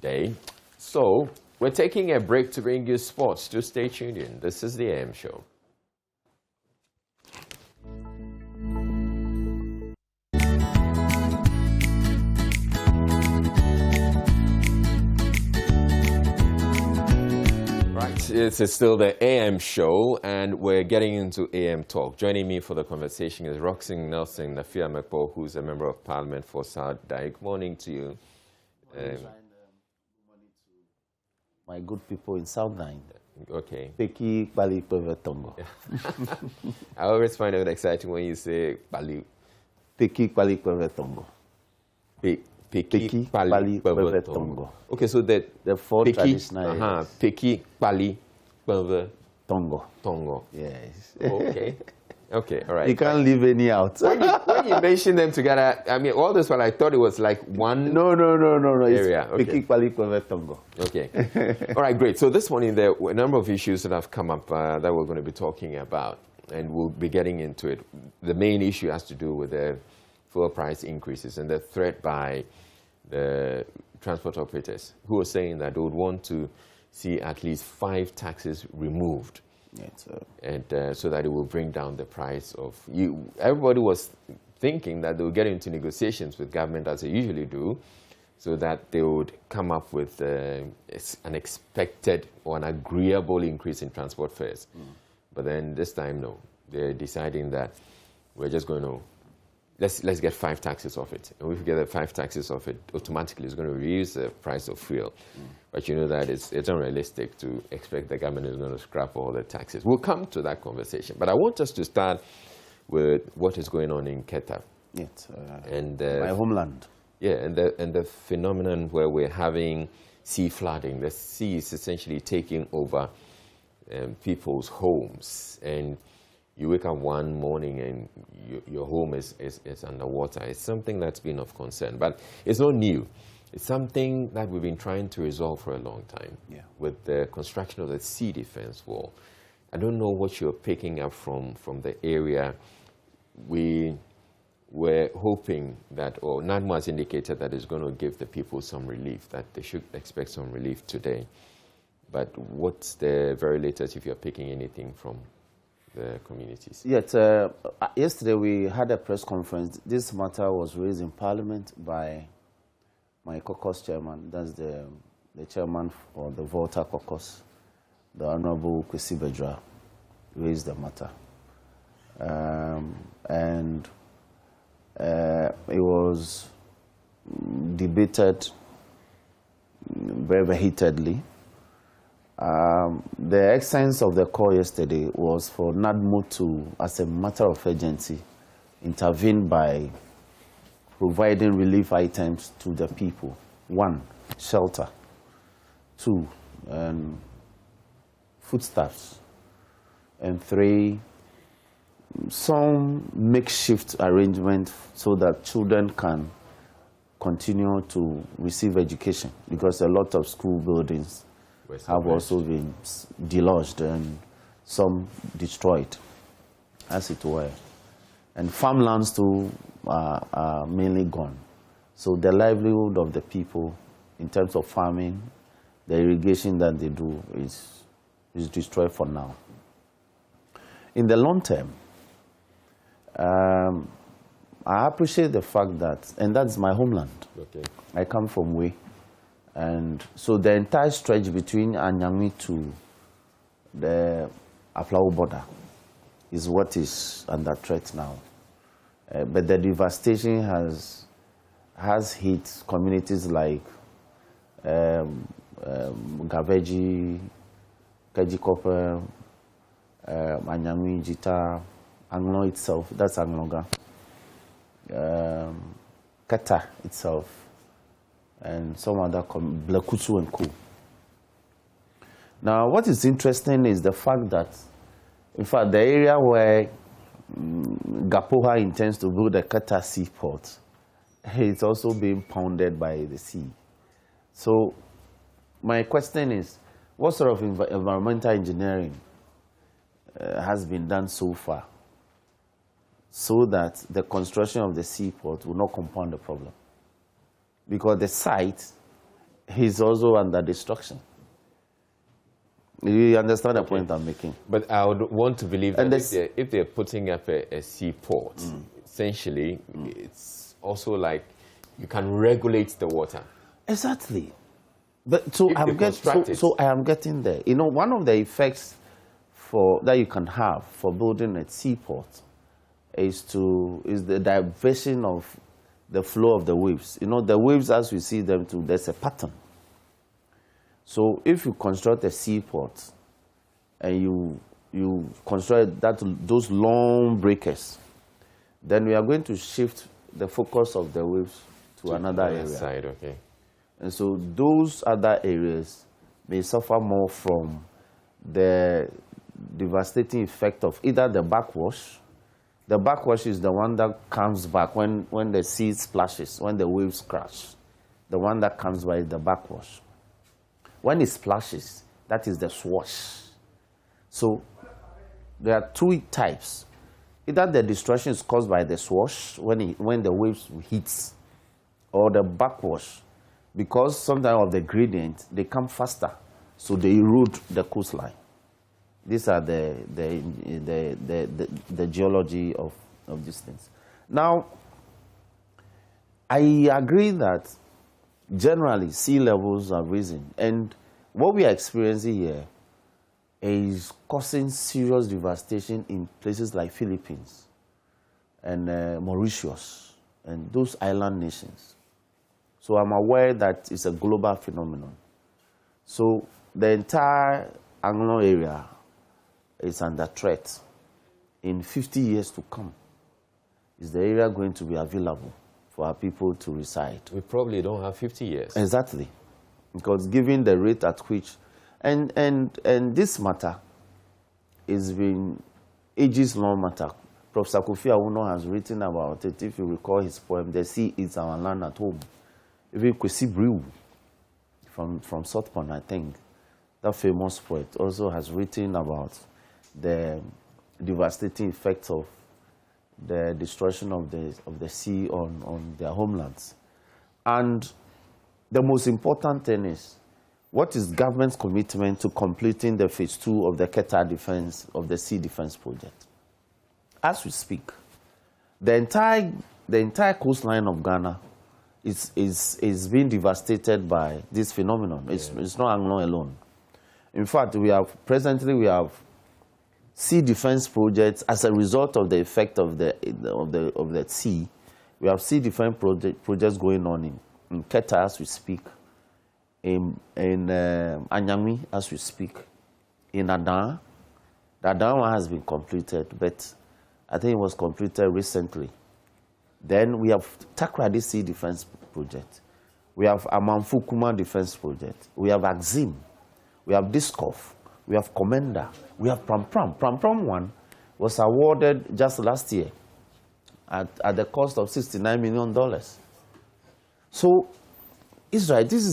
Speaker 1: day. So we're taking a break to bring you sports. Do stay tuned in. This is the AM Show. It's still the AM show, and we're getting into AM Talk. Joining me for the conversation is Roxanne Nelson Nafia Mekpo, who's a member of Parliament for South Dai. Good morning to you.
Speaker 19: Good morning to my good people in South Dai.
Speaker 1: Okay.
Speaker 19: Peki Bali Tongo.
Speaker 1: I always find it exciting when you say Bali.
Speaker 19: Peki Bali Tongo.
Speaker 1: Peki, Pali, Tongo. Okay, so the
Speaker 19: four traditional
Speaker 1: Peki, Pali,
Speaker 19: Tongo.
Speaker 1: Tongo.
Speaker 19: Yes.
Speaker 1: Okay. Okay, all right.
Speaker 19: You can't leave any out.
Speaker 1: when you mention them together, I mean, all this while I thought it was like one
Speaker 19: No.
Speaker 1: area.
Speaker 19: It's Peki, Pali, Tongo.
Speaker 1: Okay. All right, great. So this morning, there were a number of issues that have come up that we're going to be talking about, and we'll be getting into it. The main issue has to do with the fuel price increases and the threat by the transport operators who are saying that they would want to see at least 5 taxes removed, and so that it will bring down the price of you. Everybody was thinking that they would get into negotiations with government as they usually do, so that they would come up with an expected or an agreeable increase in transport fares. But then this time, no, they're deciding that we're just going to let's get 5 taxes off it. And if we get the 5 taxes off it, automatically it's going to reduce the price of fuel. But you know that it's unrealistic to expect the government is going to scrap all the taxes. We'll come to that conversation. But I want us to start with what is going on in KETA.
Speaker 19: Yes,
Speaker 1: and
Speaker 19: my homeland.
Speaker 1: Yeah, and the phenomenon where we're having sea flooding. The sea is essentially taking over people's homes, and you wake up one morning and your home is underwater. It's something that's been of concern, but it's not new. It's something that we've been trying to resolve for a long time with the construction of the sea defense wall. I don't know what you're picking up from the area. We were hoping that, or NADMO has indicated that it's going to give the people some relief, that they should expect some relief today. But what's the very latest, if you're picking anything from the communities?
Speaker 19: Yes, yesterday we had a press conference. This matter was raised in Parliament by my caucus chairman, that's the chairman for the Volta caucus, the Honorable Kwesi Bedra, raised the matter. And it was debated very, very heatedly. The essence of the call yesterday was for NADMO to, as a matter of urgency, intervene by providing relief items to the people. 1, shelter. 2, foodstuffs. And 3, some makeshift arrangement so that children can continue to receive education, because a lot of school buildings have also been deluged and some destroyed, as it were. And farmlands too are mainly gone. So the livelihood of the people in terms of farming, the irrigation that they do is is destroyed for now. In the long term, I appreciate the fact that, and that's my homeland.
Speaker 1: Okay.
Speaker 19: I come from Way. And so the entire stretch between Anyami to the Aflao border is what is under threat now. But the devastation has hit communities like Gaveji, Kajikope, Anyami, Jita, Anglo itself, that's Angloga, KETA itself, and some other Blekusu and Co. Now, what is interesting is the fact that, in fact, the area where Gapoha intends to build a KETA seaport, it's also being pounded by the sea. So, my question is, what sort of environmental engineering has been done so far so that the construction of the seaport will not compound the problem? Because the site is also under destruction. You understand the point I'm making?
Speaker 1: But I would want to believe that if they're putting up a seaport, essentially, it's also like you can regulate the water.
Speaker 19: Exactly. But so I am getting there. You know, one of the effects that you can have for building a seaport is the diversion of the flow of the waves. You know, the waves as we see them too, there's a pattern. So if you construct a seaport and you construct those long breakers, then we are going to shift the focus of the waves to another area.
Speaker 1: Side, okay.
Speaker 19: And so those other areas may suffer more from the devastating effect of either the backwash. The backwash is the one that comes back when the sea splashes, when the waves crash. The one that comes by is the backwash. When it splashes, that is the swash. So there are two types. Either the destruction is caused by the swash when the waves hits, or the backwash, because sometimes of the gradient, they come faster, so they erode the coastline. These are the geology of these things. Now, I agree that generally sea levels are rising, and what we are experiencing here is causing serious devastation in places like Philippines and Mauritius and those island nations. So I'm aware that it's a global phenomenon. So the entire Anglo area is under threat. In 50 years to come, is the area going to be available for our people to reside?
Speaker 1: We probably don't have 50 years.
Speaker 19: Exactly. Because given the rate at which, and this matter is been ages-long matter. Professor Kofi Awuno has written about it. If you recall his poem, "The Sea is Our Land at Home." Even Kwesi Brew from South Pond, I think, that famous poet, also has written about the devastating effects of the destruction of the sea on their homelands. And the most important thing is, what is government's commitment to completing the phase 2 of the KETA defense, of the sea defense project? As we speak, the entire coastline of Ghana is being devastated by this phenomenon. It's not Anglo alone. In fact, presently we have sea defense projects as a result of the effect of the sea. We have sea defense projects going on in KETA as we speak, in Anyami as we speak, in Adan. The Adan one has been completed, but I think it was completed recently. Then we have Takrady Sea Defense Project. We have Amanfukuma Defense Project. We have Axim. We have Discof. We have Commander. We have Pram-Pram. Pram-Pram one was awarded just last year at the cost of $69 million. So, Israel, this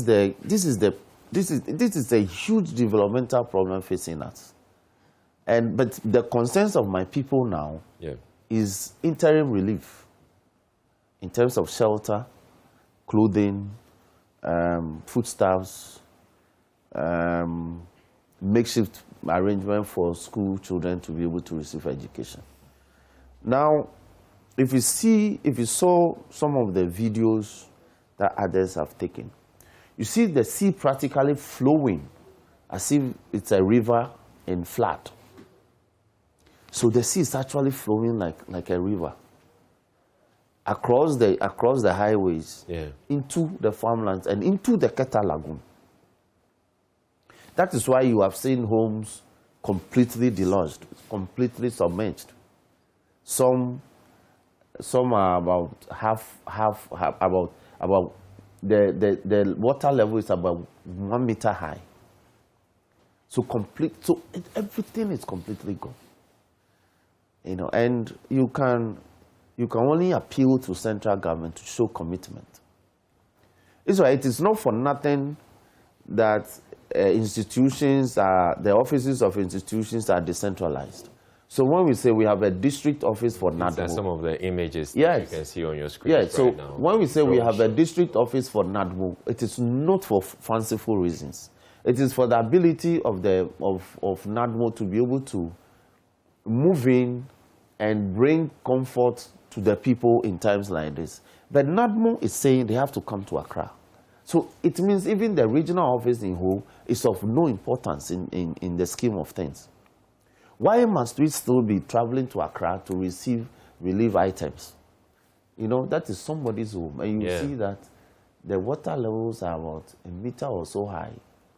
Speaker 19: is a huge developmental problem facing us. But the concerns of my people now is interim relief in terms of shelter, clothing, foodstuffs, makeshift arrangement for school children to be able to receive education. Now, if you saw some of the videos that others have taken, you see the sea practically flowing as if it's a river in flood. So the sea is actually flowing like a river across the highways, into the farmlands and into the KETA lagoon. That is why you have seen homes completely deluged, completely submerged. Some are about half about the water level is about 1 meter high. So everything is completely gone. You know, and you can only appeal to central government to show commitment. It's why it is not for nothing that the offices of institutions are decentralized. So when we say we have a district office for NADMO,
Speaker 1: that's some of the images that you can see on your screen right
Speaker 19: so
Speaker 1: now.
Speaker 19: When we say we have a district office for NADMO, it is not for fanciful reasons. It is for the ability of NADMO to be able to move in and bring comfort to the people in times like this. But NADMO is saying they have to come to Accra. So it means even the regional office in Ho is of no importance in the scheme of things. Why must we still be traveling to Accra to receive relief items? You know, that is somebody's home. And you see that the water levels are about 1 meter or so high.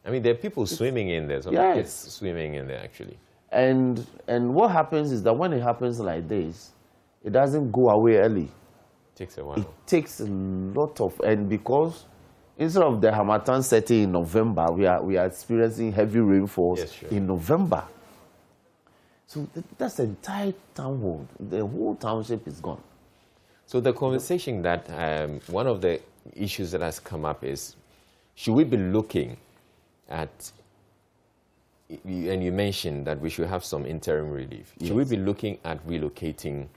Speaker 1: I mean, there are people swimming in there. Some kids swimming in there, actually.
Speaker 19: And what happens is that when it happens like this, it doesn't go away early.
Speaker 1: It takes a while.
Speaker 19: It takes a lot of, and because instead of the Hamatan setting in November, we are experiencing heavy rainfalls in November. So that's the entire townhold. The whole township is gone.
Speaker 1: So the conversation that, one of the issues that has come up is, should we be looking at, and you mentioned that we should have some interim relief. Should we be looking at relocating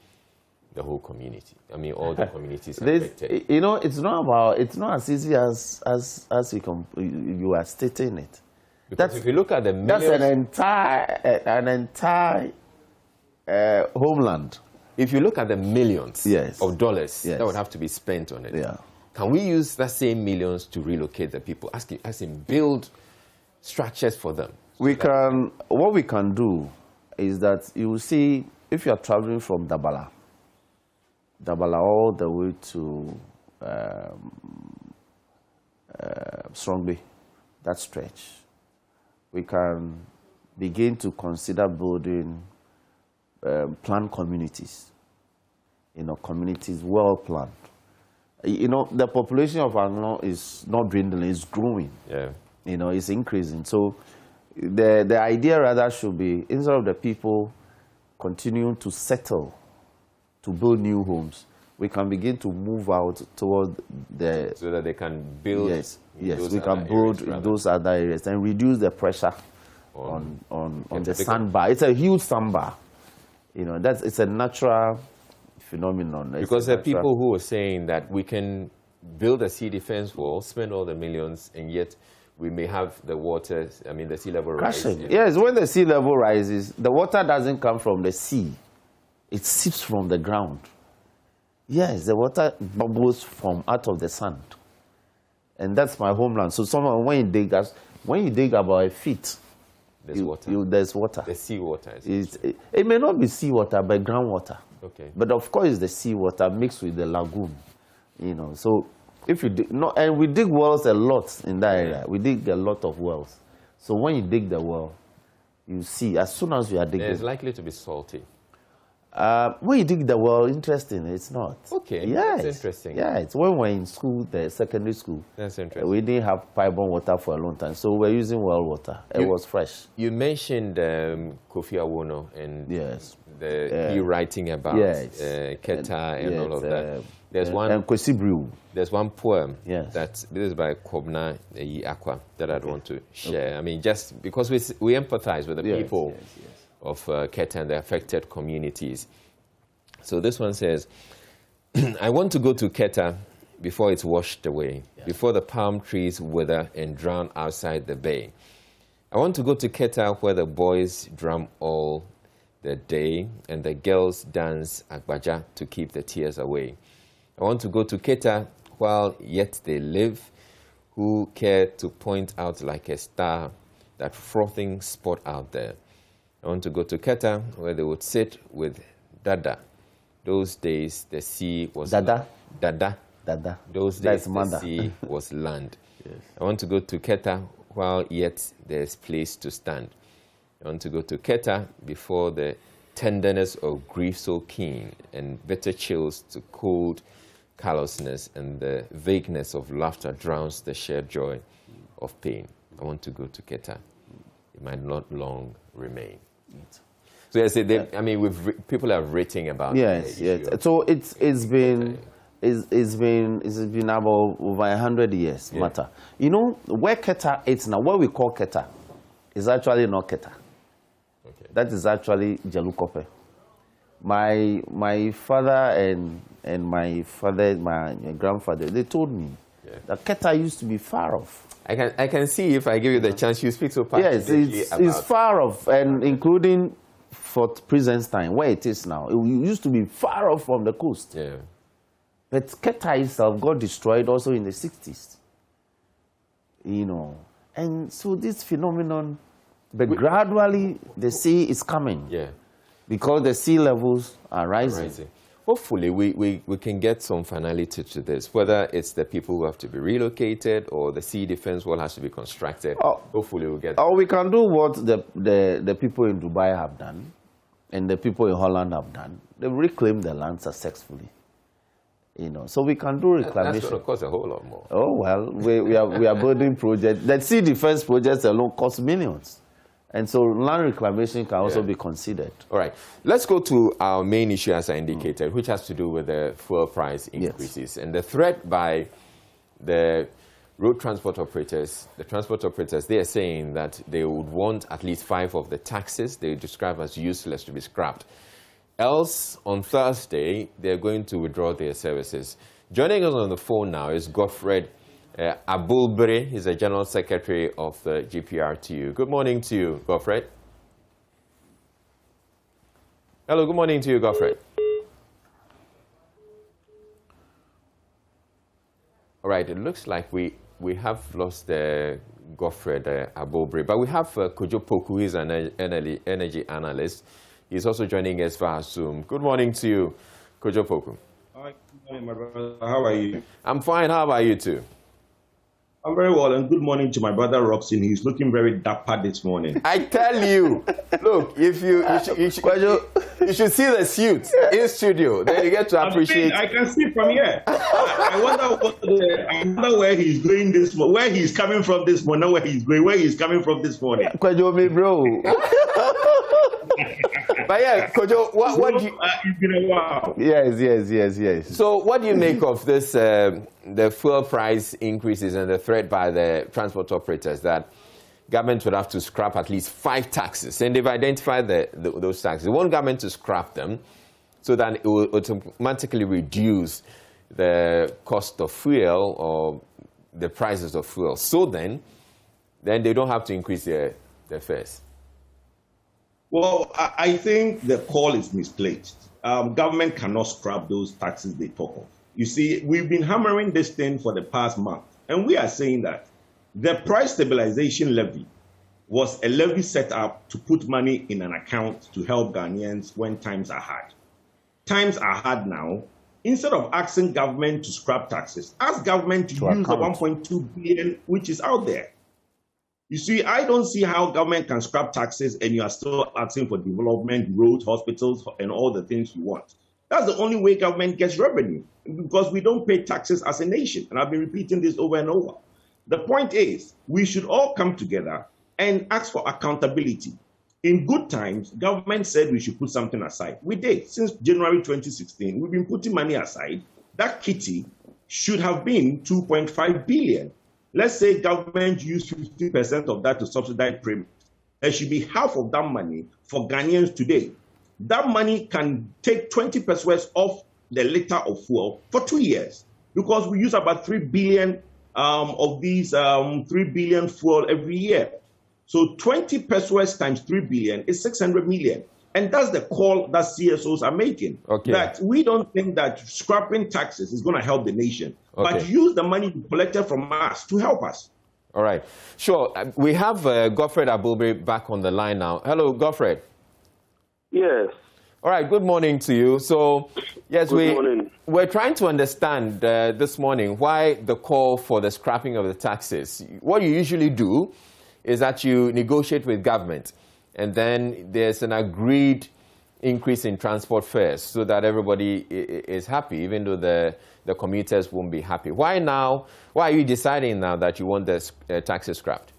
Speaker 1: the whole community? I mean, all the communities affected.
Speaker 19: You know, it's not as easy as you are stating it.
Speaker 1: Because if you look at the millions,
Speaker 19: that's an entire homeland.
Speaker 1: If you look at the millions of dollars that would have to be spent on it, can we use that same millions to relocate the people? As in build structures for them.
Speaker 19: What we can do is that you will see, if you are traveling from Dabala all the way to Strongby, that stretch, we can begin to consider building planned communities. You know, communities well planned. You know, the population of Anglo is not dwindling; it's growing. You know, it's increasing. So the idea rather should be, instead of the people continuing to settle to build new homes, we can begin to move out toward
Speaker 1: so that they can build.
Speaker 19: We can build in those other areas and reduce the pressure on the sandbar. It's a huge sandbar. You know, it's a natural phenomenon.
Speaker 1: Because there are people who are saying that we can build a sea defense wall, spend all the millions, and yet we may have the water, the sea level
Speaker 19: crashing.
Speaker 1: rise.
Speaker 19: Yes, when the sea level rises, the water doesn't come from the sea. It seeps from the ground. Yes, the water bubbles from out of the sand. And that's my homeland. So when you dig about a feet,
Speaker 1: there's water.
Speaker 19: There's water.
Speaker 1: The sea water.
Speaker 19: It may not be sea water, but groundwater.
Speaker 1: Okay.
Speaker 19: But of course, it's the sea water mixed with the lagoon. You know, so if you dig, and we dig wells a lot in that area. We dig a lot of wells. So when you dig the well, you see, as soon as you are digging,
Speaker 1: it's likely to be salty.
Speaker 19: When you dig the well, interesting, it's not.
Speaker 1: Okay,
Speaker 19: yes.
Speaker 1: That's interesting.
Speaker 19: Yeah, it's when we're in school, the secondary school.
Speaker 1: That's interesting.
Speaker 19: We didn't have pipe-borne water for a long time, so we're using well water. It was fresh.
Speaker 1: You mentioned Kofi Awono and he writing about KETA and all of that. There's one
Speaker 19: and Kwesi Brew.
Speaker 1: There's one poem this is by Kobna Akwa that I'd want to share. I mean, just because we empathize with the people of KETA and the affected communities. So this one says, I want to go to KETA before it's washed away, before the palm trees wither and drown outside the bay. I want to go to KETA, where the boys drum all the day and the girls dance agbaja to keep the tears away. I want to go to KETA while yet they live, who care to point out like a star that frothing spot out there. I want to go to KETA, where they would sit with Dada. Those days the sea was
Speaker 19: Dada.
Speaker 1: Those days the sea was land. Yes. I want to go to KETA while yet there's place to stand. I want to go to KETA before the tenderness of grief so keen and bitter chills to cold callousness and the vagueness of laughter drowns the shared joy of pain. I want to go to KETA. It might not long remain. So yes, I mean, people have written about.
Speaker 19: Yes, yes. So it's been about over 100 years matter. You know where KETA is now. What we call KETA is actually not KETA. Okay. That is actually Jelukope. My father and my grandfather, they told me that KETA used to be far off.
Speaker 1: I can see if I give you the chance, you speak so passionately.
Speaker 19: Yes, it's far off, and including for present time, where it is now. It used to be far off from the coast.
Speaker 1: Yeah.
Speaker 19: But KETA itself got destroyed also in the 60s. You know, and so this phenomenon, but gradually the sea is coming.
Speaker 1: Yeah.
Speaker 19: Because the sea levels are rising.
Speaker 1: Hopefully we can get some finality to this, whether it's the people who have to be relocated or the sea defense wall has to be constructed. Hopefully we'll get
Speaker 19: or we can do what the people in Dubai have done and the people in Holland have done. They've reclaimed the land successfully. You know, so we can do reclamation.
Speaker 1: That's going to cost a whole lot more.
Speaker 19: Oh, well, we are building projects. The sea defense projects alone cost millions. And so land reclamation can also be considered.
Speaker 1: All right. Let's go to our main issue, as I indicated, which has to do with the fuel price increases. Yes. And the threat by the road transport operators, they are saying that they would want at least 5 of the taxes they describe as useless to be scrapped. Else, on Thursday, they're going to withdraw their services. Joining us on the phone now is Godfred Abulbre. He's the General Secretary of the GPRTU. Good morning to you, Godfred. Hello, good morning to you, Godfred. All right, it looks like we have lost Godfred Abulbre, but we have Kojo Poku, who is an energy analyst. He's also joining us via Zoom. Good morning to you, Kojo Poku.
Speaker 20: Hi, good morning, my brother. How are you?
Speaker 1: I'm fine. How about you too?
Speaker 20: I'm very well, and good morning to my brother Robson. He's looking very dapper this morning.
Speaker 1: I tell you, look, if you should see the suit in studio, then you get to appreciate.
Speaker 20: I can see from here. I wonder where he's going this morning, where he's coming from this morning, where he's coming from this morning.
Speaker 19: Kojo, me bro.
Speaker 1: But yeah, Kojo, what do you...
Speaker 20: It's been a while.
Speaker 19: Yes.
Speaker 1: So what do you make of this, the fuel price increases and the threat by the transport operators that government would have to scrap at least 5 taxes? And they've identified those taxes. They want government to scrap them so that it will automatically reduce the cost of fuel or the prices of fuel. So then they don't have to increase their fares.
Speaker 20: Well, I think the call is misplaced. Government cannot scrap those taxes they talk of. You see, we've been hammering this thing for the past month, and we are saying that the price stabilization levy was a levy set up to put money in an account to help Ghanaians when times are hard. Times are hard now. Instead of asking government to scrap taxes, ask government to use the 1.2 billion which is out there. You see, I don't see how government can scrap taxes and you are still asking for development, roads, hospitals, and all the things you want. That's the only way government gets revenue, because we don't pay taxes as a nation. And I've been repeating this over and over. The point is, we should all come together and ask for accountability. In good times, government said we should put something aside. We did. Since January 2016, we've been putting money aside. That kitty should have been 2.5 billion. Let's say government used 50% of that to subsidize premiums. There should be half of that money for Ghanaians today. That money can take 20% off the liter of fuel for 2 years, because we use about 3 billion of these 3 billion fuel every year. So 20 pesos times 3 billion is 600 million. And that's the call that CSOs are making. Okay. That we don't think that scrapping taxes is going to help the nation, but use the money collected from us to help us.
Speaker 1: All right. Sure. We have Godfred Abulbe back on the line now. Hello, Godfred.
Speaker 21: Yes.
Speaker 1: All right. Good morning to you. So, yes,
Speaker 21: morning.
Speaker 1: We're trying to understand this morning why the call for the scrapping of the taxes. What you usually do is that you negotiate with government, and then there's an agreed increase in transport fares so that everybody is happy, even though the commuters won't be happy. Why now? Why are you deciding now that you want the taxes scrapped?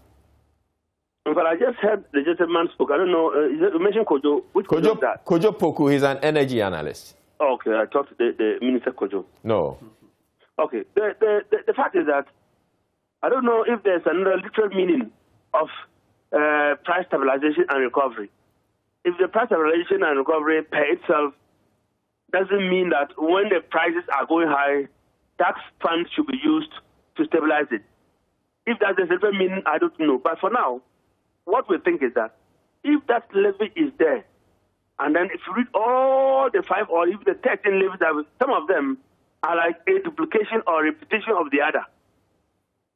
Speaker 21: But I just heard the gentleman spoke. I don't know. You mentioned Kojo. Which Kojo is that?
Speaker 1: Kojo Poku. He's an energy analyst.
Speaker 21: Okay, I talked to the Minister Kojo.
Speaker 1: No.
Speaker 21: Okay. The fact is that I don't know if there's another literal meaning of price stabilization and recovery. If the price stabilization and recovery per itself doesn't mean that when the prices are going high, tax funds should be used to stabilize it. If that's the literal meaning, I don't know. But for now, what we think is that if that levy is there, and then if you read all the 5 or even the 13 levies, some of them are like a duplication or repetition of the other.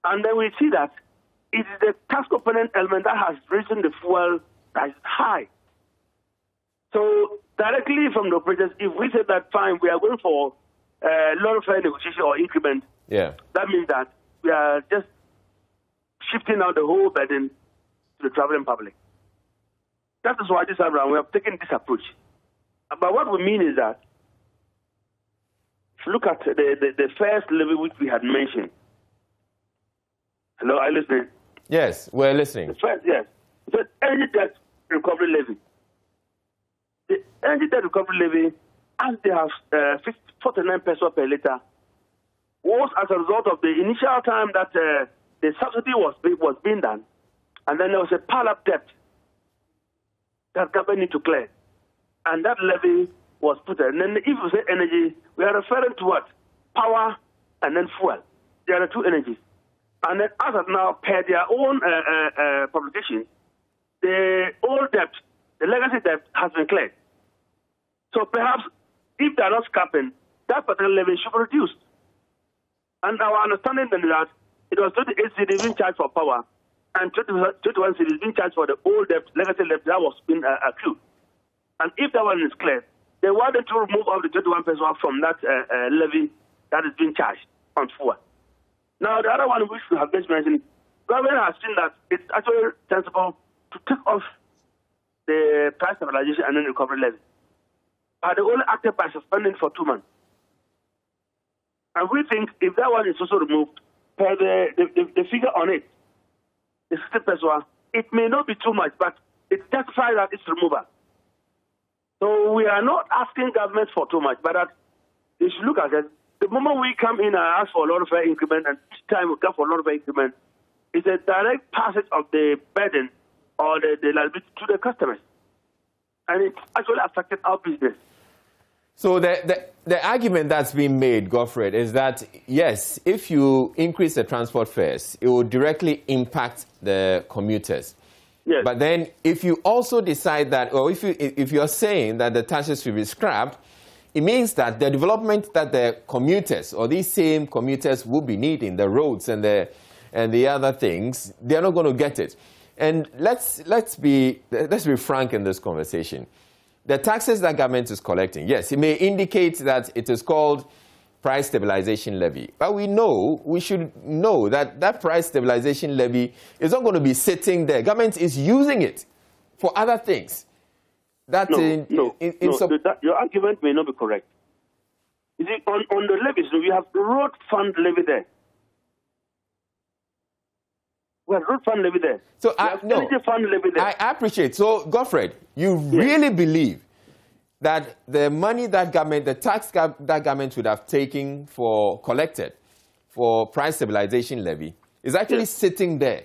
Speaker 21: And then we see that it is the tax component element that has risen the fuel price high. So directly from the operators, if we say that fine, we are going for lower fare negotiation or increment, that means that we are just shifting out the whole burden to the traveling public. That is why this time around we have taken this approach. But what we mean is that if you look at the first levy which we had mentioned. Hello, are you listening?
Speaker 1: Yes, we're listening.
Speaker 21: Yes. The energy debt recovery levy. The energy debt recovery levy, as they have 49 pesos per litre, was as a result of the initial time that the subsidy was being done, and then there was a pile-up debt that government need to clear. And that levy was put there. And then if we say energy, we are referring to what? Power and then fuel. There are two energies. And then as of now, per their own publication, the old debt, the legacy debt has been cleared. So perhaps if they are not scrapping, that particular levy should be reduced. And our understanding then is that it was 28 cedis being charged for power and 21 cedis being charged for the old debt, legacy debt that was being accrued. And if that one is cleared, they wanted to remove all the 21 pesos from that levy that is being charged on fuel. Now, the other one which we have just mentioned, government has seen that it's actually sensible to take off the price stabilization and then recovery levy. But they only acted by suspending for 2 months. And we think if that one is also removed, per the figure on it, the 60 pesos, it may not be too much, but it justifies that it's removal. So we are not asking government for too much, but that they should look at it. The moment we come in and ask for a lot of fare increment, and each time we come for a lot of fare increment, it's a direct passage of the burden or the liability to the customers. And it's actually affected our business.
Speaker 1: So the argument that's being made, Godfred, is that, yes, if you increase the transport fares, it will directly impact the commuters. Yes. But then if you also decide that, or if you're saying that the taxes should be scrapped, it means that the development that the commuters, or these same commuters, will be needing, the roads and the other things, they're not going to get it. And let's be frank in this conversation. The taxes that government is collecting, yes, it may indicate that it is called price stabilization levy, but we should know that that price stabilization levy is not going to be sitting there. Government is using it for other things.
Speaker 21: Your argument may not be correct. You see, on the levies, we have road fund levy there. We have road fund levy there.
Speaker 1: So
Speaker 21: energy fund levy there.
Speaker 1: I appreciate. So, Godfred, you really believe that the money that government, the tax that government would have collected for price stabilization levy is actually sitting there,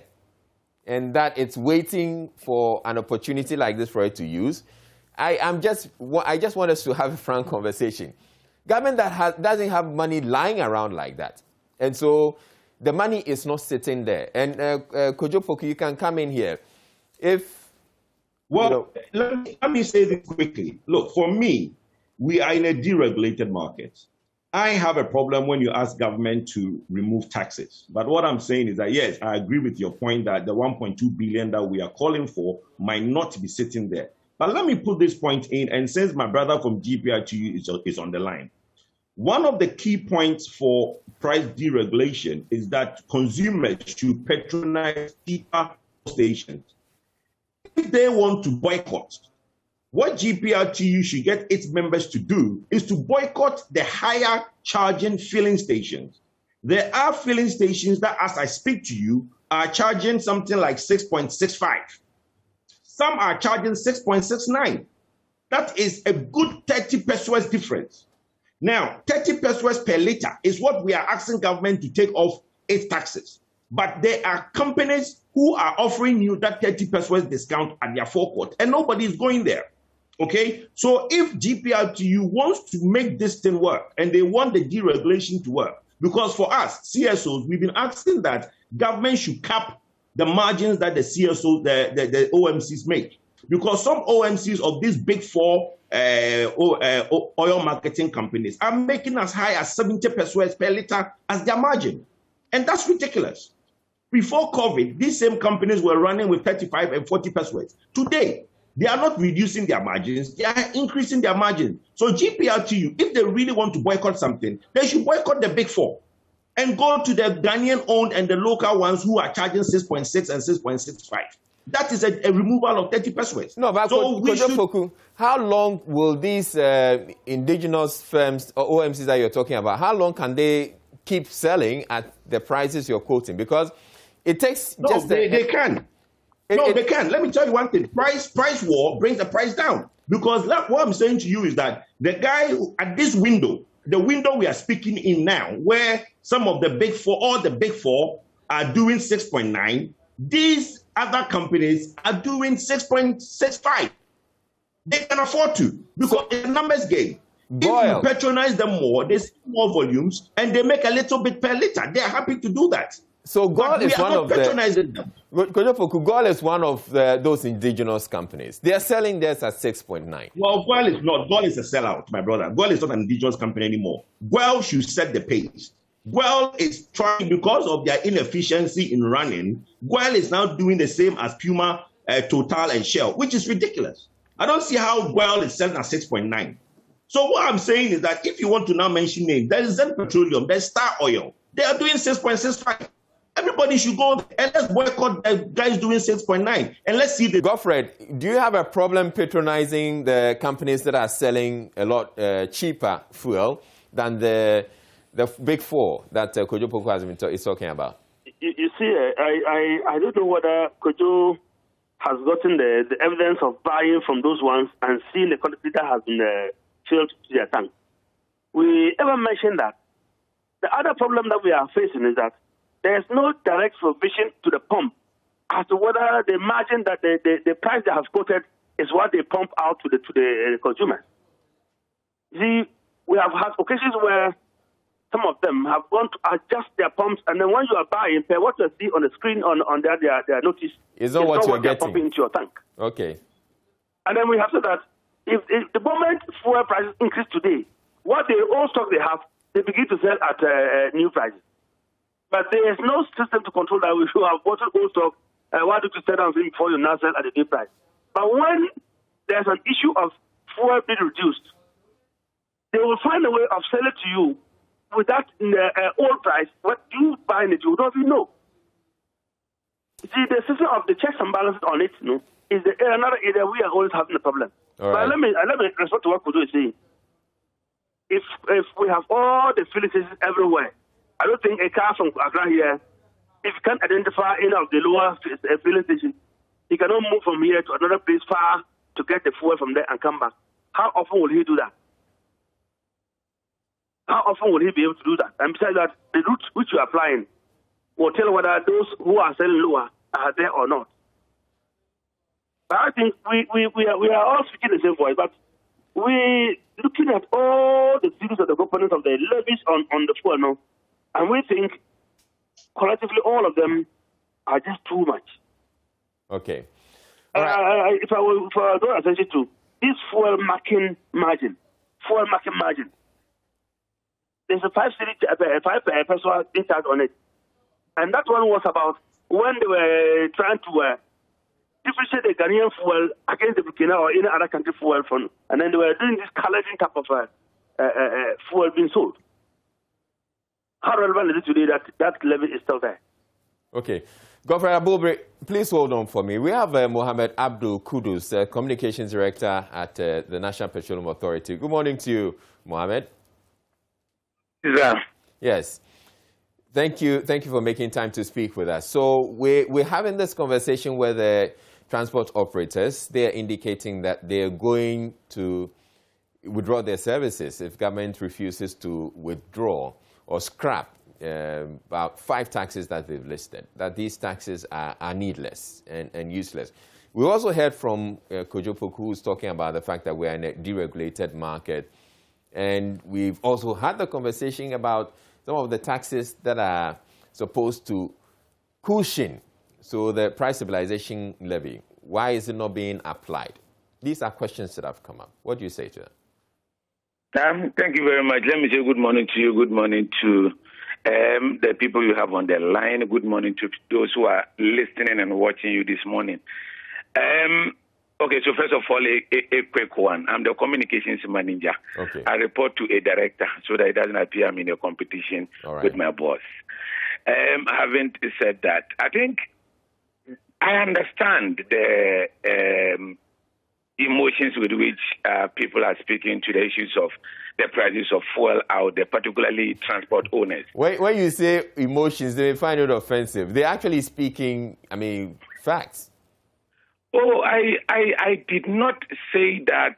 Speaker 1: and that it's waiting for an opportunity like this for it to use? I just want us to have a frank conversation. Government that doesn't have money lying around like that, and so the money is not sitting there. And Kojo Poku, you can come in here.
Speaker 20: Well, let me say this quickly. Look, for me, we are in a deregulated market. I have a problem when you ask government to remove taxes. But what I'm saying is that, yes, I agree with your point that the 1.2 billion that we are calling for might not be sitting there. But let me put this point in, and since my brother from GPRTU is on the line, one of the key points for price deregulation is that consumers should patronize cheaper stations. If they want to boycott, what GPRTU should get its members to do is to boycott the higher charging filling stations. There are filling stations that, as I speak to you, are charging something like 6.65. Some are charging 6.69. That is a good 30 pesos difference. Now, 30 pesos per liter is what we are asking government to take off its taxes. But there are companies who are offering you that 30 pesos discount at their forecourt, and nobody is going there. Okay? So if GPRTU wants to make this thing work, and they want the deregulation to work, because for us, CSOs, we've been asking that government should cap the margins that the CSOs, the OMCs make. Because some OMCs of these big four oil marketing companies are making as high as 70 pesos per liter as their margin. And that's ridiculous. Before COVID, these same companies were running with 35 and 40 pesos. Today, they are not reducing their margins, they are increasing their margins. So GPRTU, if they really want to boycott something, they should boycott the big four and go to the Ghanaian-owned and the local ones who are charging 6.6 and 6.65. That is a removal of 30 pesos.
Speaker 1: No, but so how long will these indigenous firms or OMCs that you're talking about, how long can they keep selling at the prices you're quoting? Because it takes
Speaker 20: they can. They can. Let me tell you one thing. Price war brings the price down. Because what I'm saying to you is that the guy at this window, the window we are speaking in now, where some of the big four, all the big four are doing 6.9, these other companies are doing 6.65. They can afford to, because it's a numbers game. If you patronize them more, they see more volumes, and they make a little bit per liter. They are happy to do that.
Speaker 1: So Gold is one of Gold is one of those indigenous companies. They are selling theirs at 6.9.
Speaker 20: Well, Gold is not. Gold is a sellout, my brother. Gold is not an indigenous company anymore. Gold should set the pace. Gold is trying, because of their inefficiency in running, Gold is now doing the same as Puma, Total, and Shell, which is ridiculous. I don't see how Gold is selling at 6.9. So what I'm saying is that if you want to now mention names, there is Zen Petroleum, there's Star Oil. They are doing 6.65. Everybody should go and let's boycott the guys doing 6.9. And let's see the...
Speaker 1: Godfred, do you have a problem patronizing the companies that are selling a lot cheaper fuel than the big four that Kojo Poku has been talking about?
Speaker 21: You see, I don't know whether Kojo has gotten the evidence of buying from those ones and seeing the quantity that has been filled to their tank. We ever mentioned that. The other problem that we are facing is that there is no direct provision to the pump as to whether the margin that the price they have quoted is what they pump out to the consumers. See, we have had occasions where some of them have gone to adjust their pumps, and then when you are buying, what you see on the screen on their notice
Speaker 1: is not what you're getting.
Speaker 21: Pumping into your tank.
Speaker 1: Okay.
Speaker 21: And then we have said that if the moment fuel prices increase today, what the old stock they have, they begin to sell at new prices. But there is no system to control that. We should have bought old stock. Why do you sell down before you now sell at the new price? But when there's an issue of fuel being reduced, they will find a way of selling to you with that old price. What you buying it, you don't even know. See, the system of the checks and balances on it, is another area we are always having a problem.
Speaker 1: All right.
Speaker 21: But let me respond to what Kudu is saying. If we have all the filling stations everywhere, I don't think a car from Accra here, if you can't identify any of the lower filling stations, he cannot move from here to another place far to get the fuel from there and come back. How often will he do that? How often will he be able to do that? And besides that, the route which you are applying will tell whether those who are selling lower are there or not. But I think we are all speaking the same voice, but we looking at all the series of the components of the levies on the fuel now, and we think collectively all of them are just too much.
Speaker 1: Okay.
Speaker 21: If I will draw attention to this fuel marking margin, there's a 5 personal impact on it. And that one was about when they were trying to differentiate the Ghanaian fuel against the Burkina or any other country fuel from, and then they were doing this colouring type of fuel being sold. How relevant is it today that that levy is still there?
Speaker 1: Okay. Governor Abubri, please hold on for me. We have Mohammed Abdul Kudus, Communications Director at the National Petroleum Authority. Good morning to you, Mohammed.
Speaker 21: Yeah.
Speaker 1: Yes. Thank you for making time to speak with us. So we're having this conversation with the transport operators. They're indicating that they're going to withdraw their services if government refuses to withdraw or scrap about 5 taxes that they've listed, that these taxes are needless and useless. We also heard from Kojo Poku, who's talking about the fact that we're in a deregulated market. And we've also had the conversation about some of the taxes that are supposed to cushion, so the price stabilization levy. Why is it not being applied? These are questions that have come up. What do you say to that?
Speaker 3: Thank you very much. Let me say good morning to you. Good morning to the people you have on the line. Good morning to those who are listening and watching you this morning. Okay, so first of all, a quick one. I'm the communications manager.
Speaker 1: Okay.
Speaker 3: I report to a director so that it doesn't appear I'm in a competition with my boss. Having said that, I think I understand the emotions with which people are speaking to the issues of the prices of fuel out there, particularly transport owners.
Speaker 1: When you say emotions, they find it offensive. They're actually speaking, facts.
Speaker 3: Oh, I did not say that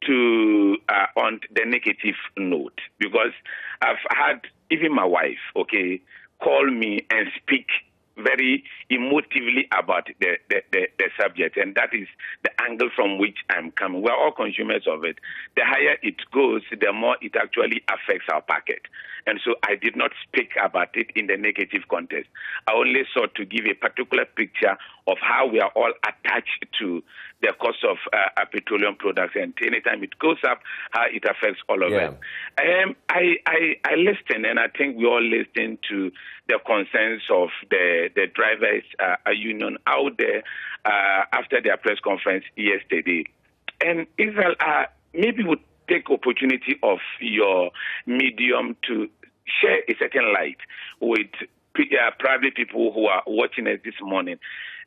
Speaker 3: to on the negative note, because I've had even my wife, call me and speak very emotively about the subject, and that is the angle from which I'm coming. We're all consumers of it. The higher it goes, the more it actually affects our pocket. And so I did not speak about it in the negative context. I only sought to give a particular picture of how we are all attached to the cost of petroleum products, and anytime it goes up, how it affects all of us. I listen, and I think we all listen to the concerns of the drivers union out there after their press conference yesterday. And Israel, maybe would take opportunity of your medium to share a certain light with private people who are watching us this morning.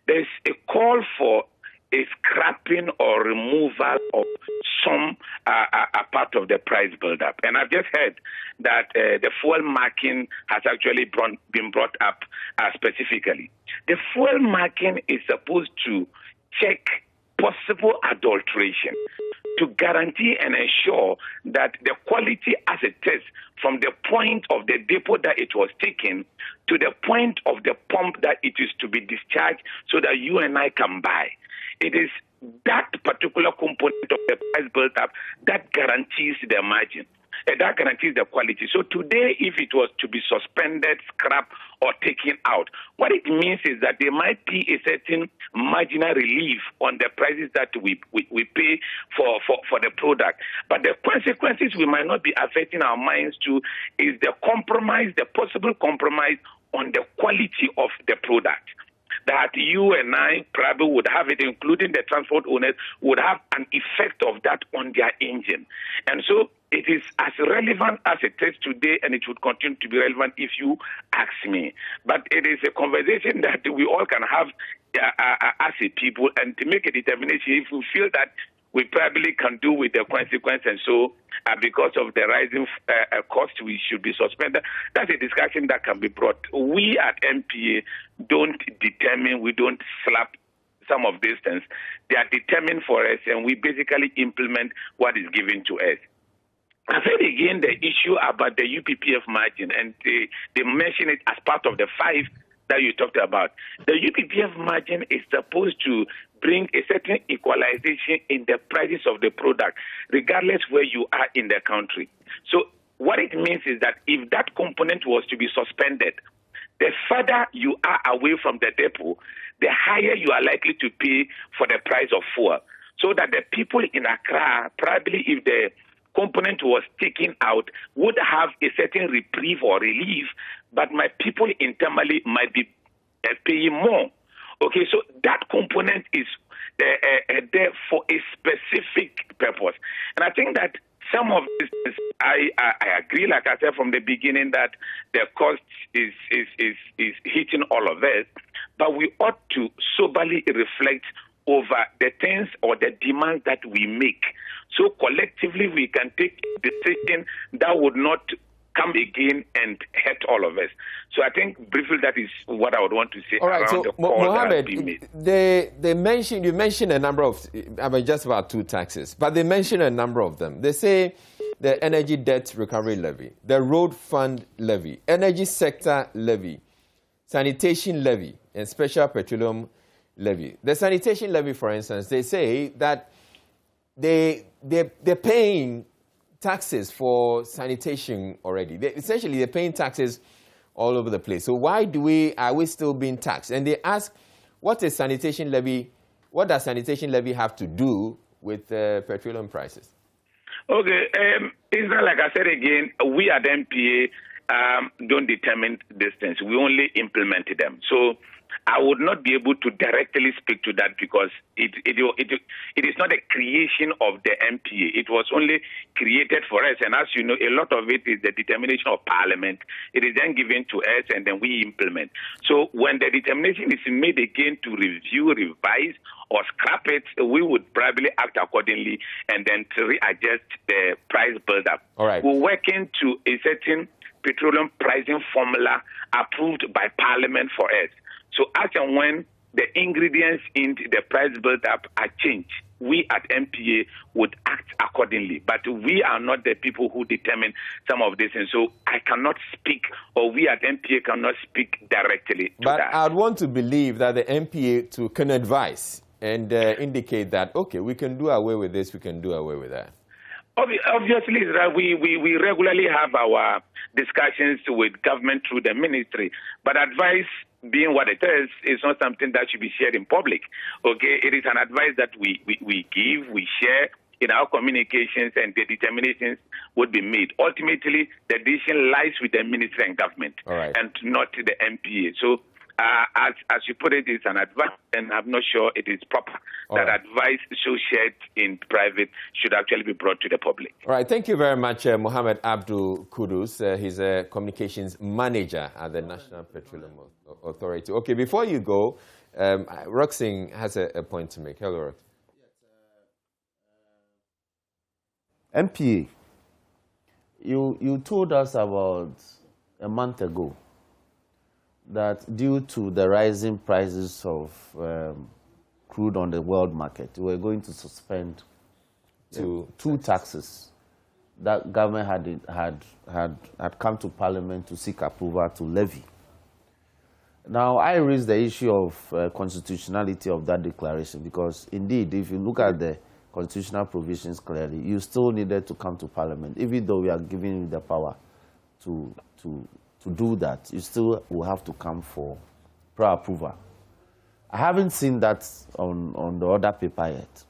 Speaker 3: There's a call for a scrapping or removal of some part of the price build-up. And I've just heard that the fuel marking has actually been brought up specifically. The fuel marking is supposed to check possible adulteration to guarantee and ensure that the quality as it is from the point of the depot that it was taken to the point of the pump that it is to be discharged so that you and I can buy. It is that particular component of the price built up that guarantees the margin. That guarantees the quality. So today, if it was to be suspended, scrapped, or taken out, what it means is that there might be a certain marginal relief on the prices that we pay for the product. But the consequences we might not be affecting our minds to is the compromise, the possible compromise on the quality of the product. That you and I probably would have it, including the transport owners, would have an effect of that on their engine. And so it is as relevant as it is today, and it would continue to be relevant if you ask me. But it is a conversation that we all can have as a people, and to make a determination if we feel that we probably can do with the consequence, and so because of the rising cost, we should be suspended. That's a discussion that can be brought. We at MPA don't determine, we don't slap some of these things. They are determined for us, and we basically implement what is given to us. I've heard again the issue about the UPPF margin, and they mention it as part of the 5 that you talked about. The UPPF margin is supposed to bring a certain equalization in the prices of the product, regardless where you are in the country. So what it means is that if that component was to be suspended, the further you are away from the depot, the higher you are likely to pay for the price of fuel. So that the people in Accra, probably if the component was taken out, would have a certain reprieve or relief, but my people in Tamale might be paying more. Okay, so that component is there for a specific purpose. And I think that some of this, I agree, like I said from the beginning, that the cost is hitting all of us, but we ought to soberly reflect over the things or the demands that we make. So collectively we can take a decision that would not come again and hurt all of us. So I think briefly that is what I would want to say.
Speaker 1: All right,
Speaker 3: around
Speaker 1: so
Speaker 3: the call
Speaker 1: Mohammed,
Speaker 3: you
Speaker 1: mentioned a number of, just about 2 taxes, but they mentioned a number of them. They say the energy debt recovery levy, the road fund levy, energy sector levy, sanitation levy, and special petroleum levy. The sanitation levy, for instance, they say that they're paying taxes for sanitation already. Essentially, they're paying taxes all over the place. So why are we still being taxed? And they ask, what does sanitation levy have to do with petroleum prices?
Speaker 3: Okay, it's not like I said again, we at MPA don't determine these things. We only implement them. So I would not be able to directly speak to that because it is not a creation of the MPA. It was only created for us. And as you know, a lot of it is the determination of Parliament. It is then given to us and then we implement. So when the determination is made again to review, revise, or scrap it, we would probably act accordingly and then to readjust the price build-up.
Speaker 1: All right.
Speaker 3: We're working to a certain petroleum pricing formula approved by Parliament for us. So as and when the ingredients in the price build-up are changed, we at MPA would act accordingly. But we are not the people who determine some of this. And so I cannot speak, or we at MPA cannot speak directly to that.
Speaker 1: But I'd want to believe that the MPA can advise and indicate that, okay, we can do away with this, we can do away with that.
Speaker 3: Obviously, we regularly have our discussions with government through the ministry, but advice being what it is not something that should be shared in public. Okay, it is an advice that we give, we share in our communications, and the determinations would be made. Ultimately, the decision lies with the ministry and government, and not the MPA. So, as you put it, it's an advice, and I'm not sure it is proper that advice so shared in private should actually be brought to the public.
Speaker 1: All right, thank you very much, Mohammed Abdul Kudus. He's a communications manager at the National Petroleum Authority. Okay, before you go, Roxing has a point to make. Hello, Rox.
Speaker 19: MPA, you told us about a month ago that due to the rising prices of crude on the world market, we're going to suspend two taxes that government had come to Parliament to seek approval to levy. Now, I raised the issue of constitutionality of that declaration because, indeed, if you look at the constitutional provisions clearly, you still needed to come to Parliament, even though we are giving you the power to do that. You still will have to come for prior approval. I haven't seen that on the other paper yet.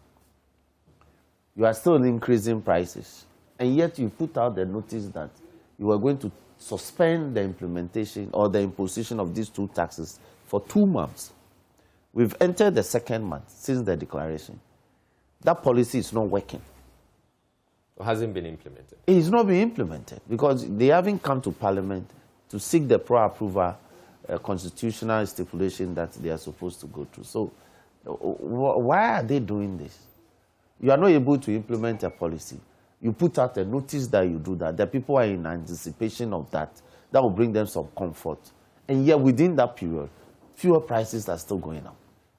Speaker 19: You are still increasing prices, and yet you put out the notice that you are going to suspend the implementation or the imposition of these two taxes for 2 months. We've entered the 2nd month since the declaration. That policy is not working.
Speaker 1: It hasn't been implemented.
Speaker 19: It is not being implemented because they haven't come to Parliament to seek the prior approval constitutional stipulation that they are supposed to go through. So why are they doing this? You are not able to implement a policy. You put out a notice that you do that. The people are in anticipation of that. That will bring them some comfort. And yet within that period, fuel prices are still going up.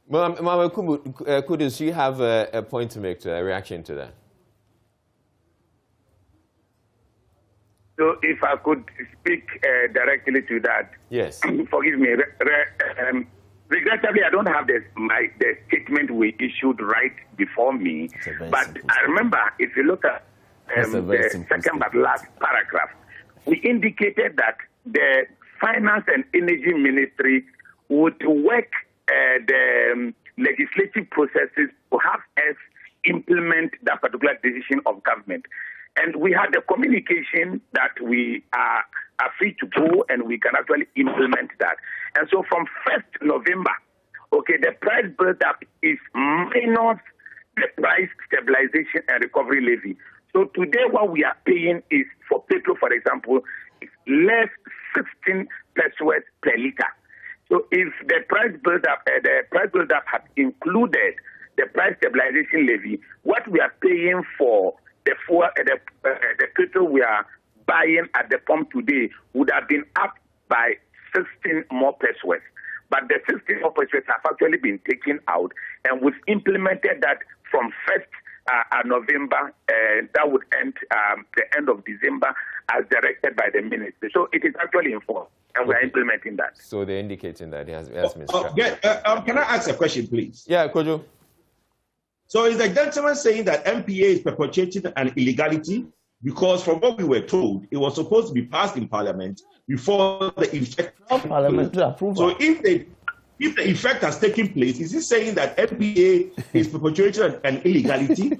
Speaker 1: Mama Kudus, you have a point to make, a reaction to that.
Speaker 3: So if I could speak directly to that.
Speaker 1: Yes.
Speaker 3: Forgive me. Regrettably, I don't have the statement we issued right before me. But I remember, if you look at the second but last paragraph, we indicated that the Finance and Energy Ministry would work the legislative processes to have us implement that particular decision of government. And we had the communication that we are free to go and we can actually implement that. And so from 1st November, okay, the price build-up is minus the price stabilization and recovery levy. So today what we are paying is, for petrol, for example, is less 16 pesos per liter. So if the price build-up had included the price stabilization levy, what we are paying for the petrol we are buying at the pump today would have been up by 16 more pesos. But the 16 more pesos have actually been taken out, and we've implemented that from 1st November, that would end the end of December as directed by the ministry. So it is actually enforced, and we are implementing that.
Speaker 1: So they're indicating that it has been scrapped.
Speaker 20: Can I ask a question, please?
Speaker 1: Yeah, Kojo.
Speaker 20: So is the gentleman saying that MPA is perpetuating an illegality? Because from what we were told, it was supposed to be passed in Parliament before the effect.
Speaker 19: Parliamentary approval.
Speaker 20: So if the effect has taken place, is he saying that MPA is perpetuating an illegality?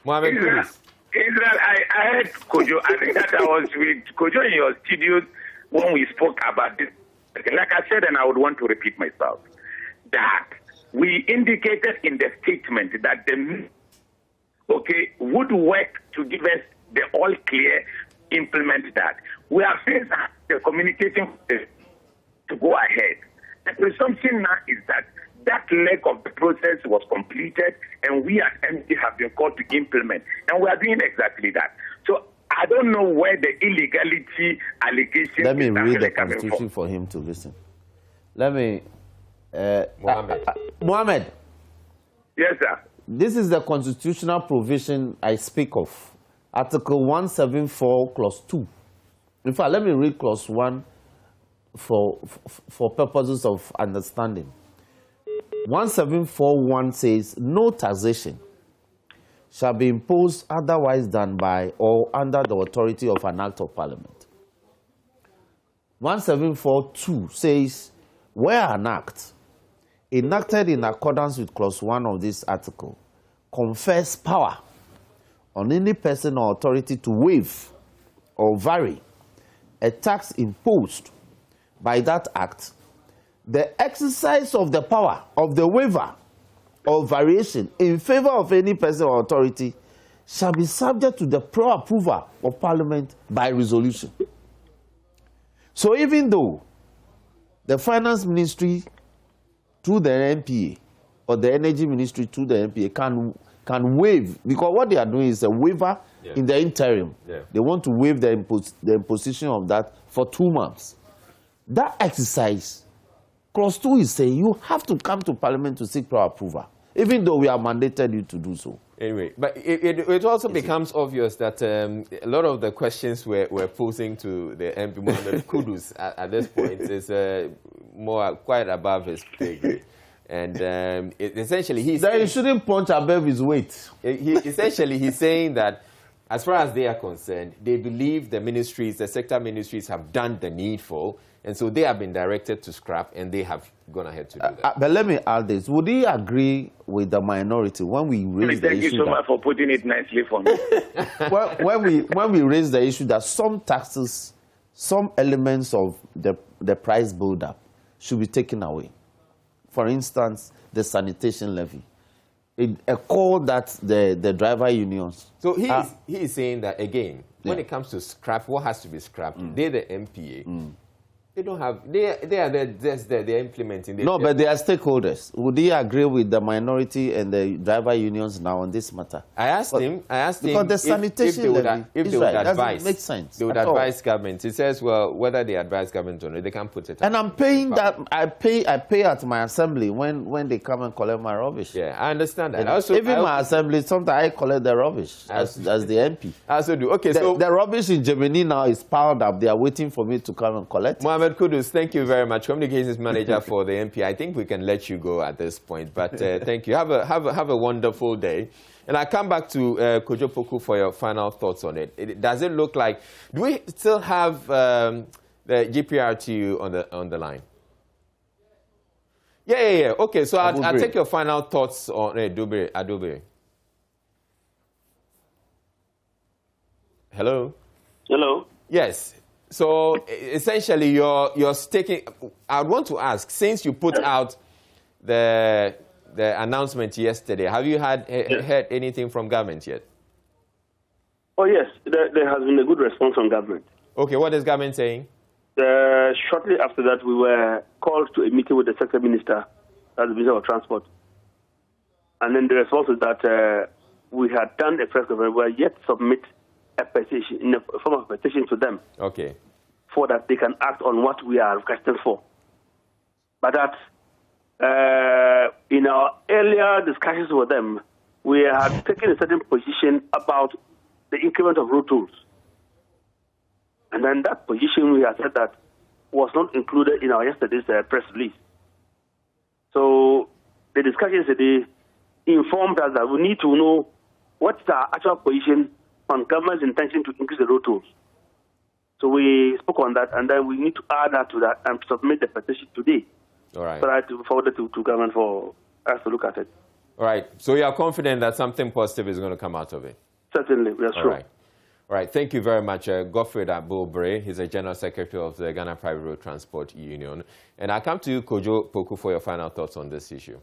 Speaker 1: Mohammed, please.
Speaker 3: Israel, I heard Kojo. I think that I was with Kojo in your studios when we spoke about this. Like I said, and I would want to repeat myself, that we indicated in the statement that the would work to give us the all clear, implement that. We have seen the communication to go ahead. The presumption now is that leg of the process was completed, and we as MP have been called to implement, and we are doing exactly that. So I don't know where the illegality allegation.
Speaker 19: Let me read the Constitution for him to listen. Let me. Mohammed.
Speaker 3: Yes, sir.
Speaker 19: This is the constitutional provision I speak of. Article 174, Clause 2. In fact, let me read Clause 1 for purposes of understanding. 174.1 says, no taxation shall be imposed otherwise than by or under the authority of an act of Parliament. 174.2 says, where an act enacted in accordance with Clause 1 of this article confers power on any person or authority to waive or vary a tax imposed by that act, the exercise of the power of the waiver or variation in favor of any person or authority shall be subject to the prior approval of Parliament by resolution. So even though the Finance Ministry through the NPA or the Energy Ministry through the NPA can waive, because what they are doing is a waiver in the interim. They want to waive the imposition of that for 2 months. That exercise, Clause 2 is saying you have to come to Parliament to seek prior approval, even though we have mandated you to do so.
Speaker 1: Anyway, but it also becomes obvious that a lot of the questions we're posing to the MP Mohammed Kudus at this point is quite above his pay grade. And essentially
Speaker 19: he shouldn't punch above his weight.
Speaker 1: He's saying that as far as they are concerned, they believe the sector ministries have done the needful, and so they have been directed to scrap, and they have gone ahead to do that.
Speaker 19: But let me add this. Would he agree with the minority when we raise the issue?
Speaker 3: Thank you so much for putting it nicely for me.
Speaker 19: when we raise the issue that some taxes, some elements of the price build-up should be taken away. For instance, the sanitation levy. A call that the driver unions.
Speaker 1: So he is saying that, again, when it comes to scrap, what has to be scrapped? They're the MPA. They don't have, they're implementing.
Speaker 19: No, but they are stakeholders. Would he agree with the minority and the driver unions now on this matter?
Speaker 1: I asked him
Speaker 19: because the sanitation levy,
Speaker 1: if they would advise,
Speaker 19: make sense.
Speaker 1: They would advise government. He says, well, whether they advise government or not, they can put it.
Speaker 19: And I'm paying that. I pay at my assembly when they come and collect my rubbish.
Speaker 1: Yeah, I understand that.
Speaker 19: My assembly, sometimes I collect the rubbish as the MP.
Speaker 1: I also do. Okay,
Speaker 19: so the rubbish in Germany now is piled up. They are waiting for me to come and collect.
Speaker 1: Mohammed Mohammed Kudus, thank you very much. Communications Manager for the MP. I think we can let you go at this point, but thank you. Have a wonderful day. And I come back to Kojo Poku for your final thoughts on it. Does it look like, do we still have the GPRTU on the line? Yeah. Okay, so I'll take your final thoughts on Adubiri. Hello?
Speaker 21: Hello?
Speaker 1: Yes. So essentially, you're sticking. I want to ask, since you put out the announcement yesterday, have you heard anything from government yet?
Speaker 21: Oh yes, there has been a good response from government.
Speaker 1: Okay, what is government saying?
Speaker 21: Shortly after that, we were called to a meeting with the Secretary Minister, that's the Minister of Transport, and then the response is that we had done a press conference. We were yet to submit a petition, in the form of a petition to them.
Speaker 1: Okay.
Speaker 21: For that they can act on what we are requesting for. But that in our earlier discussions with them, we had taken a certain position about the increment of road tolls. And then that position we had said that was not included in our yesterday's press release. So the discussion today informed us that we need to know what's our actual position on government's intention to increase the road tolls. So we spoke on that, and then we need to add that to that and submit the petition today.
Speaker 1: All right.
Speaker 21: So that to forward it to government for us to look at it.
Speaker 1: All right. So you are confident that something positive is going to come out of it?
Speaker 21: Certainly, we are sure.
Speaker 1: All right. Thank you very much, Godfred Abulbre. He's the General Secretary of the Ghana Private Road Transport Union. And I come to you, Kojo Poku, for your final thoughts on this issue.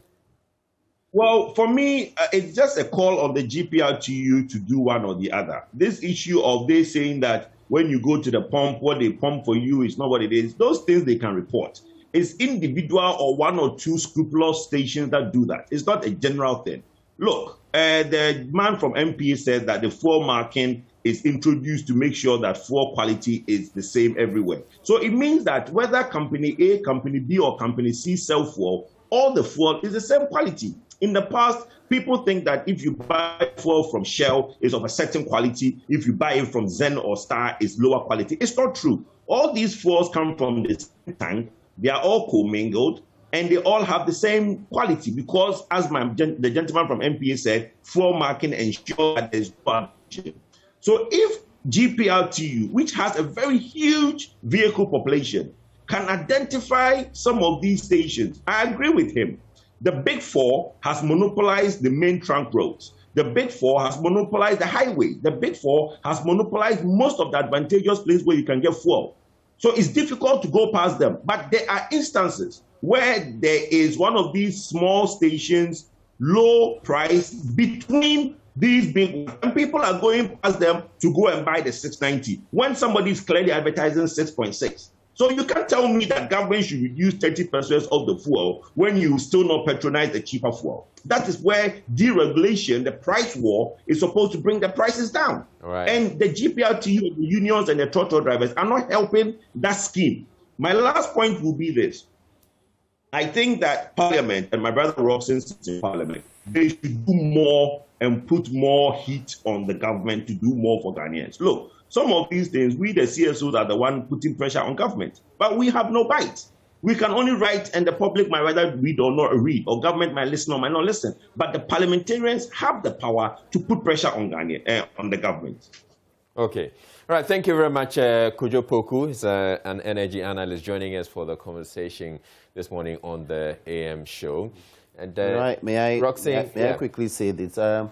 Speaker 20: Well, for me, it's just a call on the GPRTU to do one or the other. This issue of they saying that when you go to the pump, what they pump for you is not what it is, those things they can report. It's individual or one or two scrupulous stations that do that. It's not a general thing. Look, the man from MP said that the fuel marking is introduced to make sure that fuel quality is the same everywhere. So it means that whether company A, company B, or company C sell fuel, all the fuel is the same quality. In the past, people think that if you buy fuel from Shell, it's of a certain quality. If you buy it from Zen or Star, it's lower quality. It's not true. All these fuels come from the same tank. They are all commingled, and they all have the same quality because, as the gentleman from MPA said, fuel marking ensures that there's no addition. So if GPRTU, which has a very huge vehicle population, can identify some of these stations, I agree with him. The Big Four has monopolized the main trunk roads. The Big Four has monopolized the highway. The Big Four has monopolized most of the advantageous places where you can get fuel. So it's difficult to go past them. But there are instances where there is one of these small stations, low price, between these big ones, and people are going past them to go and buy the 690 when somebody is clearly advertising 6.6. So you can't tell me that government should reduce 30% of the fuel when you still not patronize the cheaper fuel. That is where deregulation, the price war, is supposed to bring the prices down.
Speaker 1: Right.
Speaker 20: And the GPRTU, the unions and the trotro drivers are not helping that scheme. My last point will be this. I think that Parliament, and my brother Robson sits in Parliament, they should do more and put more heat on the government to do more for Ghanaians. Look, some of these things, we the CSOs are the one putting pressure on government, but we have no bite. We can only write, and the public might rather read or not read, or government might listen or might not listen. But the parliamentarians have the power to put pressure on on the government.
Speaker 1: Okay. All right. Thank you very much, Kojo Poku. He's an energy analyst joining us for the conversation this morning on the AM show. And
Speaker 19: right. May I quickly say this? I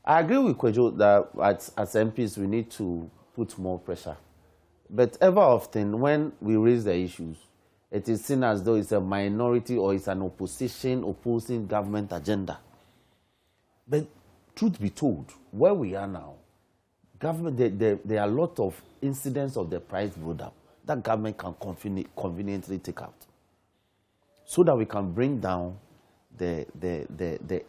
Speaker 19: agree with Kojo that as MPs we need to put more pressure. But ever often when we raise the issues, it is seen as though it's a minority or it's an opposition opposing government agenda. But truth be told, where we are now, government there are a lot of incidents of the price build-up that government can conveniently take out, so that we can bring down the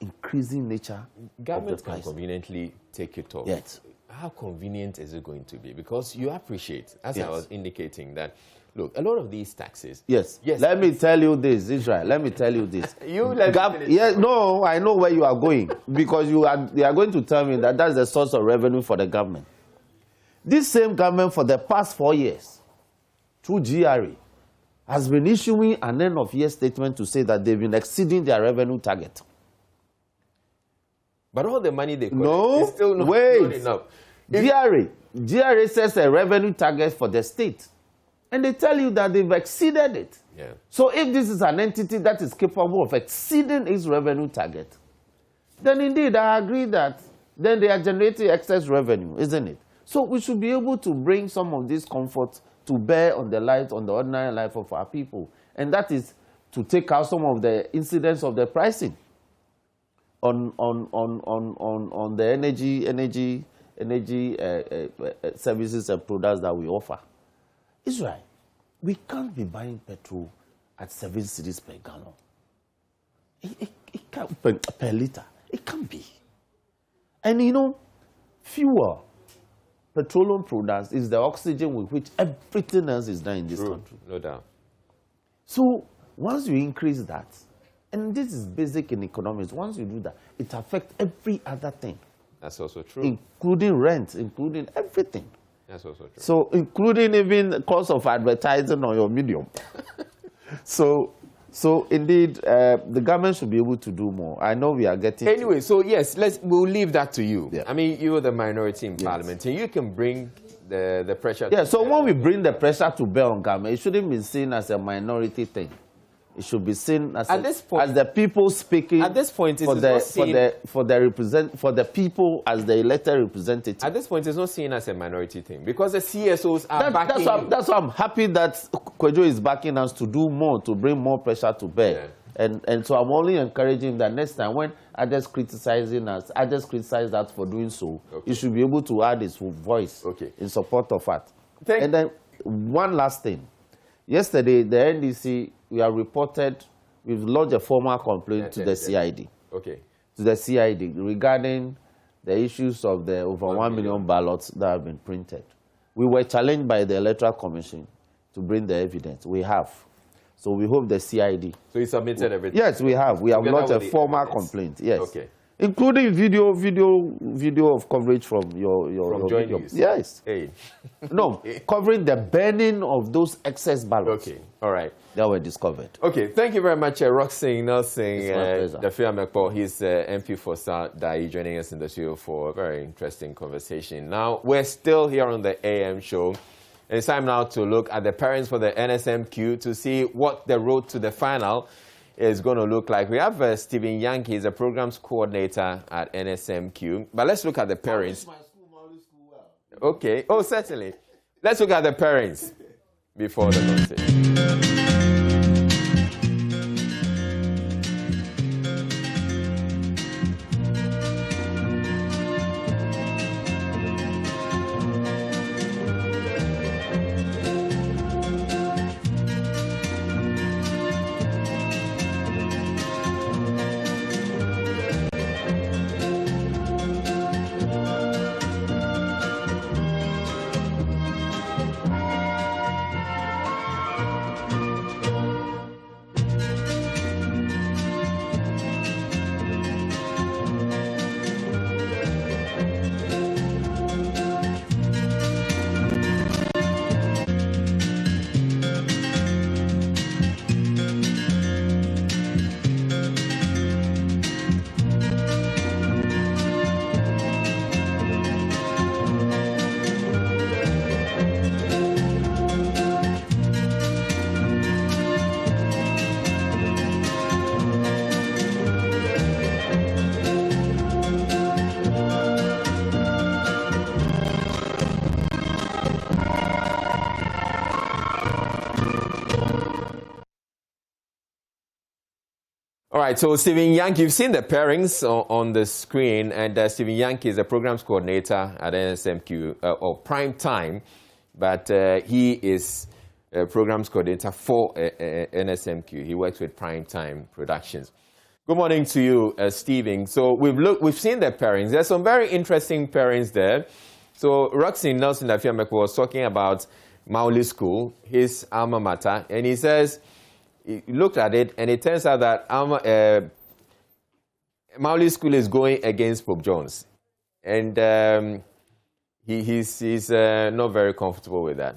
Speaker 19: increasing nature
Speaker 1: government
Speaker 19: of the price.
Speaker 1: Can conveniently take it off.
Speaker 19: Yes.
Speaker 1: How convenient is it going to be? Because you appreciate, as
Speaker 19: yes.
Speaker 1: I was indicating, that, look, a lot of these taxes...
Speaker 19: Yes. Let me tell you this, Israel. Let me tell you this. No, I know where you are going. Because you are going to tell me that that's the source of revenue for the government. This same government, for the past 4 years, through GRA, has been issuing an end-of-year statement to say that they've been exceeding their revenue target.
Speaker 1: But all the money they collect is still not enough.
Speaker 19: GRA sets a revenue target for the state, and they tell you that they've exceeded it.
Speaker 1: Yeah.
Speaker 19: So if this is an entity that is capable of exceeding its revenue target, then indeed I agree that then they are generating excess revenue, isn't it? So we should be able to bring some of this comfort to bear on the ordinary life of our people, and that is to take out some of the incidents of the pricing on the energy services and products that we offer. Israel, we can't be buying petrol at 7 cedis per gallon. It can't, per liter. It can't be. And you know, fuel, petroleum products is the oxygen with which everything else is done in this country.
Speaker 1: No doubt.
Speaker 19: So once you increase that, and this is basic in economics, once you do that, it affects every other thing.
Speaker 1: That's also true.
Speaker 19: Including rent, including everything.
Speaker 1: That's also true.
Speaker 19: So including even the cost of advertising on your medium. So indeed, the government should be able to do more. I know we are getting...
Speaker 1: Anyway, so yes, we'll leave that to you. Yeah. I mean, you're the minority in Parliament, and you can bring the pressure to
Speaker 19: so when we bring the pressure to bear on government, it shouldn't be seen as a minority thing. It should be seen as as the people speaking. At this point, for the people as the elected representatives.
Speaker 1: At this point, it's not seen as a minority thing because the CSOs are backing.
Speaker 19: That's why I'm happy that Kwejo is backing us to do more, to bring more pressure to bear. Yeah. And so I'm only encouraging that next time when others criticizing us, others criticize us for doing so, you should be able to add his voice in support of that. And then one last thing. Yesterday, the NDC, we've lodged a formal complaint to the CID.
Speaker 1: Okay.
Speaker 19: To the CID regarding the issues of the over 1 million ballots that have been printed. We were challenged by the Electoral Commission to bring the evidence. We have. So we hope the CID.
Speaker 1: So you submitted everything?
Speaker 19: Yes, we have. We have lodged a formal complaint. Yes.
Speaker 1: Okay.
Speaker 19: Including video of coverage from your
Speaker 1: video.
Speaker 19: Yes.
Speaker 1: Hey.
Speaker 19: No, covering the burning of those excess ballots.
Speaker 1: Okay. All right.
Speaker 19: That were discovered.
Speaker 1: Okay. Thank you very much, Roxanne Nelson, Dafia Mekpo. He's MP for South Dai, joining us in the studio for a very interesting conversation. Now, we're still here on the AM show. And it's time now to look at the parents for the NSMQ to see what the road to the final is going to look like. We have Stephen Yankee, he's a programs coordinator at NSMQ. But let's look at the parents. Okay. Oh, certainly. Let's look at the parents before the conversation. All right, so Stephen Yankee, you've seen the pairings on the screen, and Stephen Yankee is a programs coordinator at NSMQ of Prime Time, but he is a programs coordinator for NSMQ. He works with Prime Time Productions. Good morning to you, Stephen. So we've seen the pairings. There's some very interesting pairings there. So Roxanne Nelson Dafiamek was talking about Mauli School, his alma mater, and he says, he looked at it, and it turns out that Mauli School is going against Pope Jones. And he's not very comfortable with that.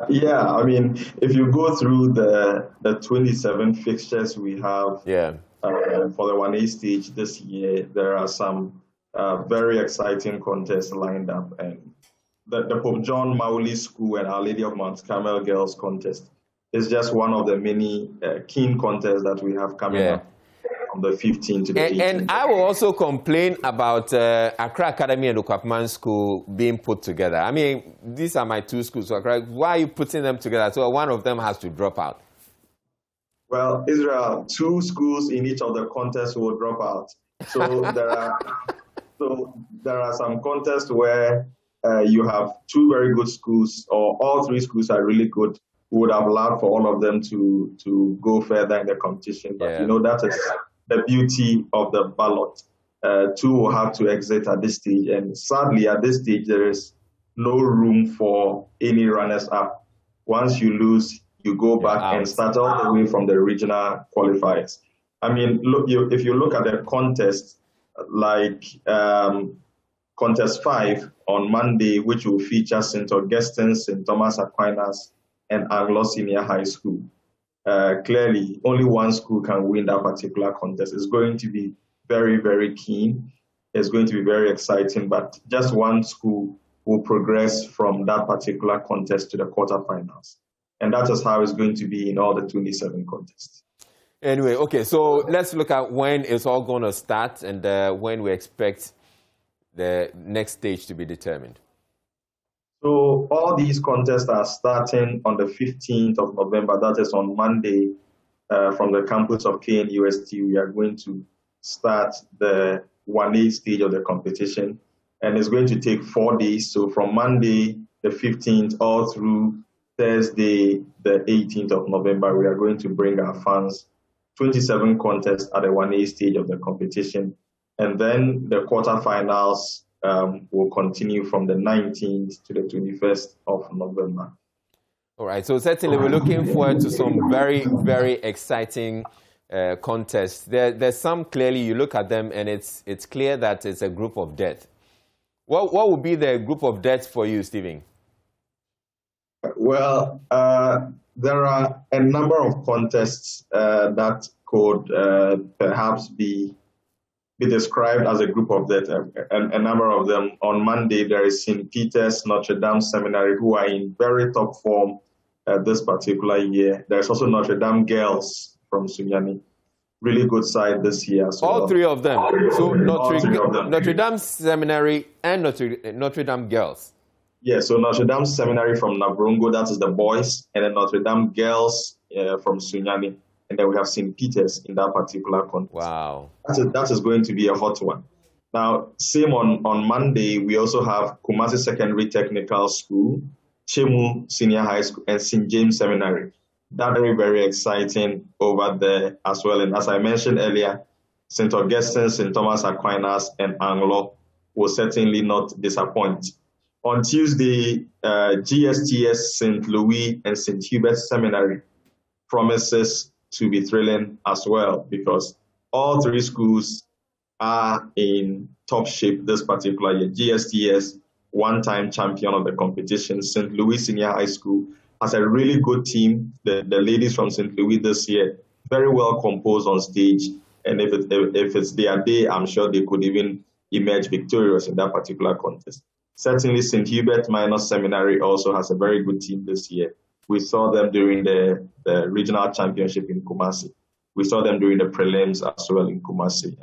Speaker 4: Yeah, I mean, if you go through the 27 fixtures we have for the 1A stage this year, there are some very exciting contests lined up. And the Pope John Mauli School and Our Lady of Mount Carmel Girls contest is just one of the many keen contests that we have coming up from the 15th to the 18th.
Speaker 1: And I will also complain about Accra Academy and Okwapman School being put together. I mean, these are my two schools. So why are you putting them together? So one of them has to drop out.
Speaker 4: Well, Israel, two schools in each of the contests will drop out. So there are some contests where you have two very good schools, or all three schools are really good. We would have allowed for all of them to go further in the competition. But, you know, that is the beauty of the ballot. Two will have to exit at this stage. And sadly, at this stage, there is no room for any runners-up. Once you lose, you go back and start all the way from the regional qualifiers. I mean, look, if you look at the contest, like Contest 5 on Monday, which will feature St. Augustine, St. Thomas Aquinas, and Anglo Senior High School. Clearly, only one school can win that particular contest. It's going to be very, very keen. It's going to be very exciting, but just one school will progress from that particular contest to the quarterfinals. And that is how it's going to be in all the 27 contests.
Speaker 1: Anyway, okay, so let's look at when it's all going to start and when we expect the next stage to be determined.
Speaker 4: So all these contests are starting on the 15th of November. That is on Monday from the campus of KNUST. We are going to start the 1A stage of the competition. And it's going to take 4 days. So from Monday, the 15th, all through Thursday, the 18th of November, we are going to bring our fans 27 contests at the 1A stage of the competition. And then the quarterfinals will continue from the 19th to the 21st of November.
Speaker 1: All right, so certainly we're looking forward to some very, very exciting contests. There's some, clearly you look at them and it's clear that it's a group of death. What would be the group of death for you, Stephen?
Speaker 4: Well, there are a number of contests that could perhaps be described as a group of death. A number of them. On Monday, there is St. Peter's Notre Dame Seminary, who are in very top form this particular year. There's also Notre Dame Girls from Sunyani. Really good side this year as well.
Speaker 1: All three of them. So Notre Dame Seminary and Notre Dame Girls.
Speaker 4: Yeah, so Notre Dame Seminary from Navrongo, that is the boys, and then Notre Dame Girls from Sunyani. And then we have St. Peter's in that particular contest.
Speaker 1: Wow.
Speaker 4: That is going to be a hot one. Now, same on Monday, we also have Kumasi Secondary Technical School, Chemu Senior High School, and St. James Seminary. That very, very exciting over there as well. And as I mentioned earlier, St. Augustine, St. Thomas Aquinas, and Anglo will certainly not disappoint. On Tuesday, GSTS, St. Louis, and St. Hubert Seminary promises to be thrilling as well, because all three schools are in top shape this particular year. GSTS, one-time champion of the competition. St. Louis Senior High School has a really good team. The ladies from St. Louis this year, very well composed on stage. And if it's their day, I'm sure they could even emerge victorious in that particular contest. Certainly, St. Hubert Minor Seminary also has a very good team this year. We saw them during the regional championship in Kumasi. We saw them during the prelims as well in Kumasi.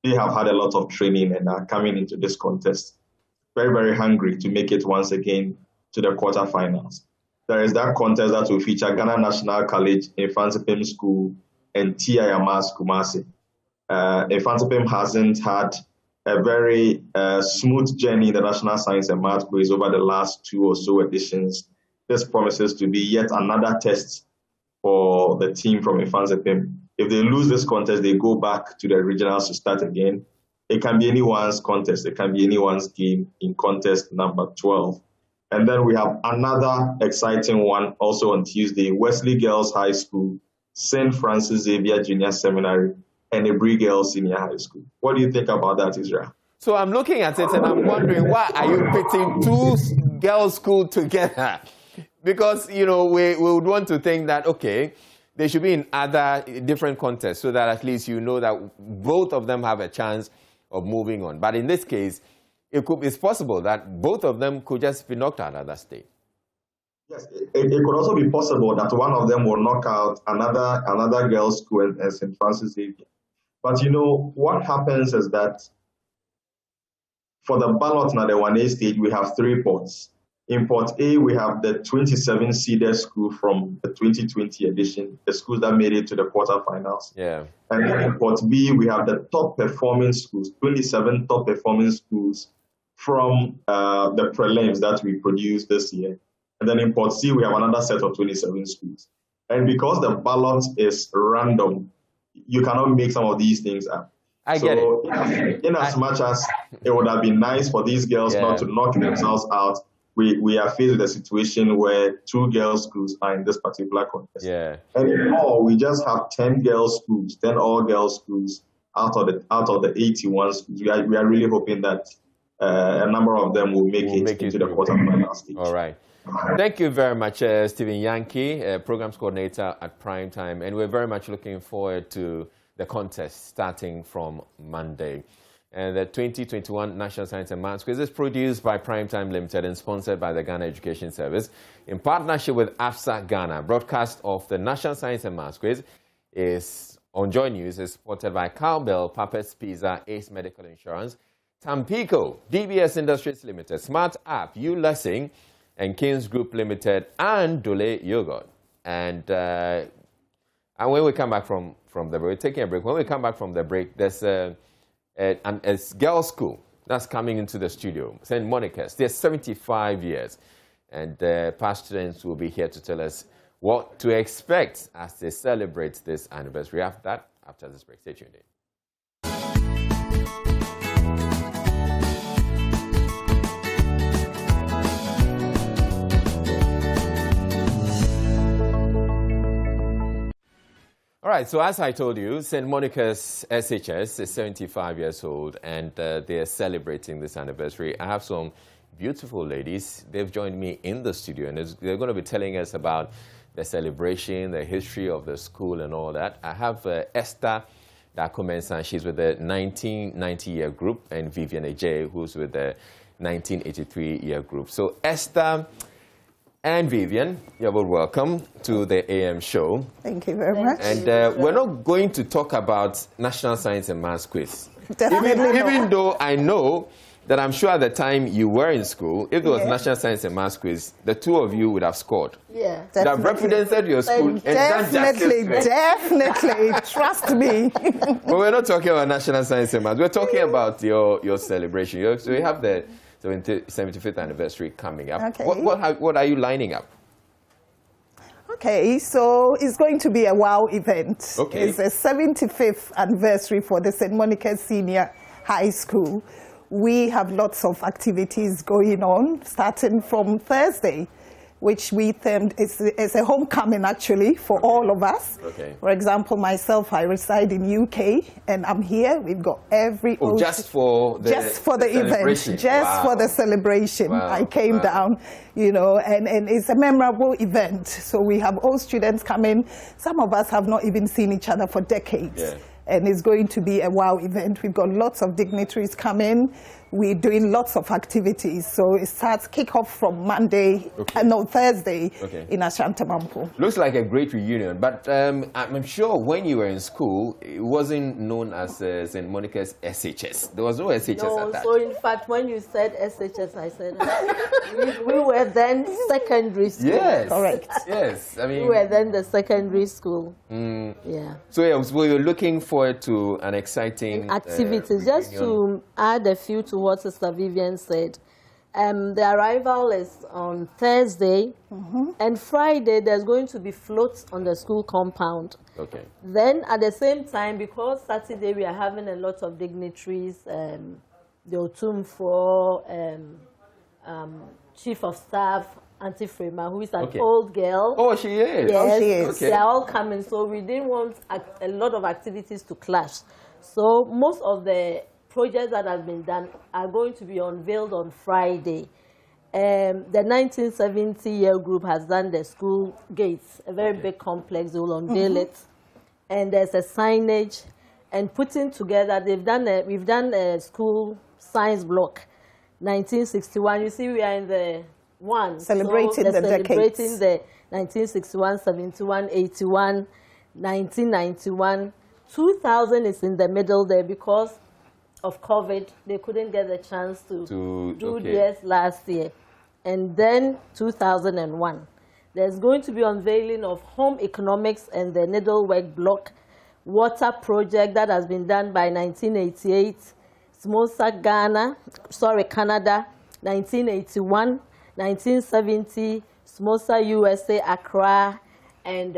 Speaker 4: They have had a lot of training and are coming into this contest very, very hungry to make it once again to the quarterfinals. There is that contest that will feature Ghana National College, Infantipim School, and TIMAS Kumasi. Infantipim hasn't had a very smooth journey in the National Science and Math quiz over the last 2 or so editions. This promises to be yet another test for the team from Infantipim. If they lose this contest, they go back to the regionals to start again. It can be anyone's contest. It can be anyone's game in contest number 12. And then we have another exciting one also on Tuesday, Wesley Girls High School, St. Francis Xavier Junior Seminary, and Ebri Girls Senior High School. What do you think about that, Israel?
Speaker 1: So I'm looking at it and I'm wondering, why are you pitting two girls' schools together? Because, you know, we would want to think that, okay, they should be in other different contests so that at least you know that both of them have a chance of moving on. But in this case, it's possible that both of them could just be knocked out at that stage.
Speaker 4: Yes, it could also be possible that one of them will knock out another girls' school at St. Francis Xavier. But you know, what happens is that for the ballot now, the 1A stage, we have 3 ports. In Port A, we have the 27 seeded school from the 2020 edition, the schools that made it to the quarterfinals.
Speaker 1: Yeah.
Speaker 4: And then in Port B, we have the top performing schools, 27 top performing schools from the prelims that we produced this year. And then in Port C, we have another set of 27 schools. And because the ballot is random, you cannot make some of these things up.
Speaker 1: I get
Speaker 4: it. In as much as it would have been nice for these girls not to knock themselves out, we are faced with a situation where 2 girls' schools are in this particular contest.
Speaker 1: Yeah.
Speaker 4: And in all, we just have 10 girls' schools, 10 all-girls schools out of the 81 schools. We are really hoping that a number of them will make it into the quarterfinal stage.
Speaker 1: All right. Thank you very much, Stephen Yankee, Programs Coordinator at Primetime. And we're very much looking forward to the contest starting from Monday. And the 2021 National Science and Maths Quiz is produced by Primetime Limited and sponsored by the Ghana Education Service in partnership with AFSA Ghana. Broadcast of the National Science and Maths Quiz is on Joy News, is supported by Cowbell, Papa's Pizza, Ace Medical Insurance, Tampico, DBS Industries Limited, Smart App, ULessing, and Kings Group Limited, and Dole Yogurt. And when we come back from the break, we're taking a break. When we come back from the break, there's a girls' school that's coming into the studio, St. Monica's. They're 75 years. And past students will be here to tell us what to expect as they celebrate this anniversary. After this break, stay tuned in. All right, so as I told you, St. Monica's SHS is 75 years old, and they're celebrating this anniversary. I have some beautiful ladies. They've joined me in the studio, and they're going to be telling us about the celebration, the history of the school, and all that. I have Esther Dakomensan. She's with the 1990-year group, and Vivian Ajay, who's with the 1983-year group. So Esther and Vivian, you're both welcome to the AM show.
Speaker 6: Thank you very much.
Speaker 1: And we're not going to talk about National Science and Maths Quiz.
Speaker 6: Definitely
Speaker 1: even though I know that I'm sure at the time you were in school, if there was National Science and Maths Quiz, the 2 of you would have scored.
Speaker 6: Yeah,
Speaker 1: definitely. That represented your school.
Speaker 6: Definitely. Trust me.
Speaker 1: But we're not talking about National Science and Maths. We're talking about your celebration. So we have the 75th anniversary coming up.
Speaker 6: Okay.
Speaker 1: What are you lining up?
Speaker 6: Okay, so it's going to be a wow event.
Speaker 1: Okay.
Speaker 6: It's a 75th anniversary for the St. Monica's Senior High School. We have lots of activities going on, starting from Thursday, which we termed is a homecoming, actually, for all of us.
Speaker 1: Okay.
Speaker 6: For example, myself, I reside in UK, and I'm here. We've got every...
Speaker 1: just for the
Speaker 6: event, for the celebration. Wow. I came down, you know, and it's a memorable event. So we have all students coming. Some of us have not even seen each other for decades.
Speaker 1: Yeah.
Speaker 6: And it's going to be a wow event. We've got lots of dignitaries coming. We're doing lots of activities. So it starts kick-off from Monday, Thursday in Ashantamampo.
Speaker 1: Looks like a great reunion. But I'm sure when you were in school, it wasn't known as St. Monica's SHS. There was no SHS at that.
Speaker 22: So in fact, when you said SHS, I said we were then secondary school.
Speaker 1: Yes.
Speaker 6: Correct.
Speaker 1: Yes. I mean,
Speaker 22: we were then the secondary school. Yeah.
Speaker 1: So we were looking forward to an exciting
Speaker 22: activities. Just to add a few to what Sister Vivian said. The arrival is on Thursday, and Friday there's going to be floats on the school compound.
Speaker 1: Okay.
Speaker 22: Then at the same time, because Saturday we are having a lot of dignitaries, the Otumfo, Chief of Staff, Auntie Frema, who is an old girl.
Speaker 1: Oh, she is?
Speaker 22: Yes,
Speaker 1: oh, she is. Okay.
Speaker 22: They are all coming, so we didn't want a lot of activities to clash. So most of the projects that have been done are going to be unveiled on Friday. The 1970-year group has done the school gates, a very big complex. They will unveil it, and there's a signage, and putting together. We've done a school science block, 1961. You see, we are in the one
Speaker 6: celebrating the decades.
Speaker 22: Celebrating the 1961, 71, 81, 1991, 2000 is in the middle there because of COVID. They couldn't get the chance to do theirs last year. And then 2001. There's going to be unveiling of home economics and the needlework block water project that has been done by 1988. Smosa Canada, 1981, 1970, Smosa USA, Accra, and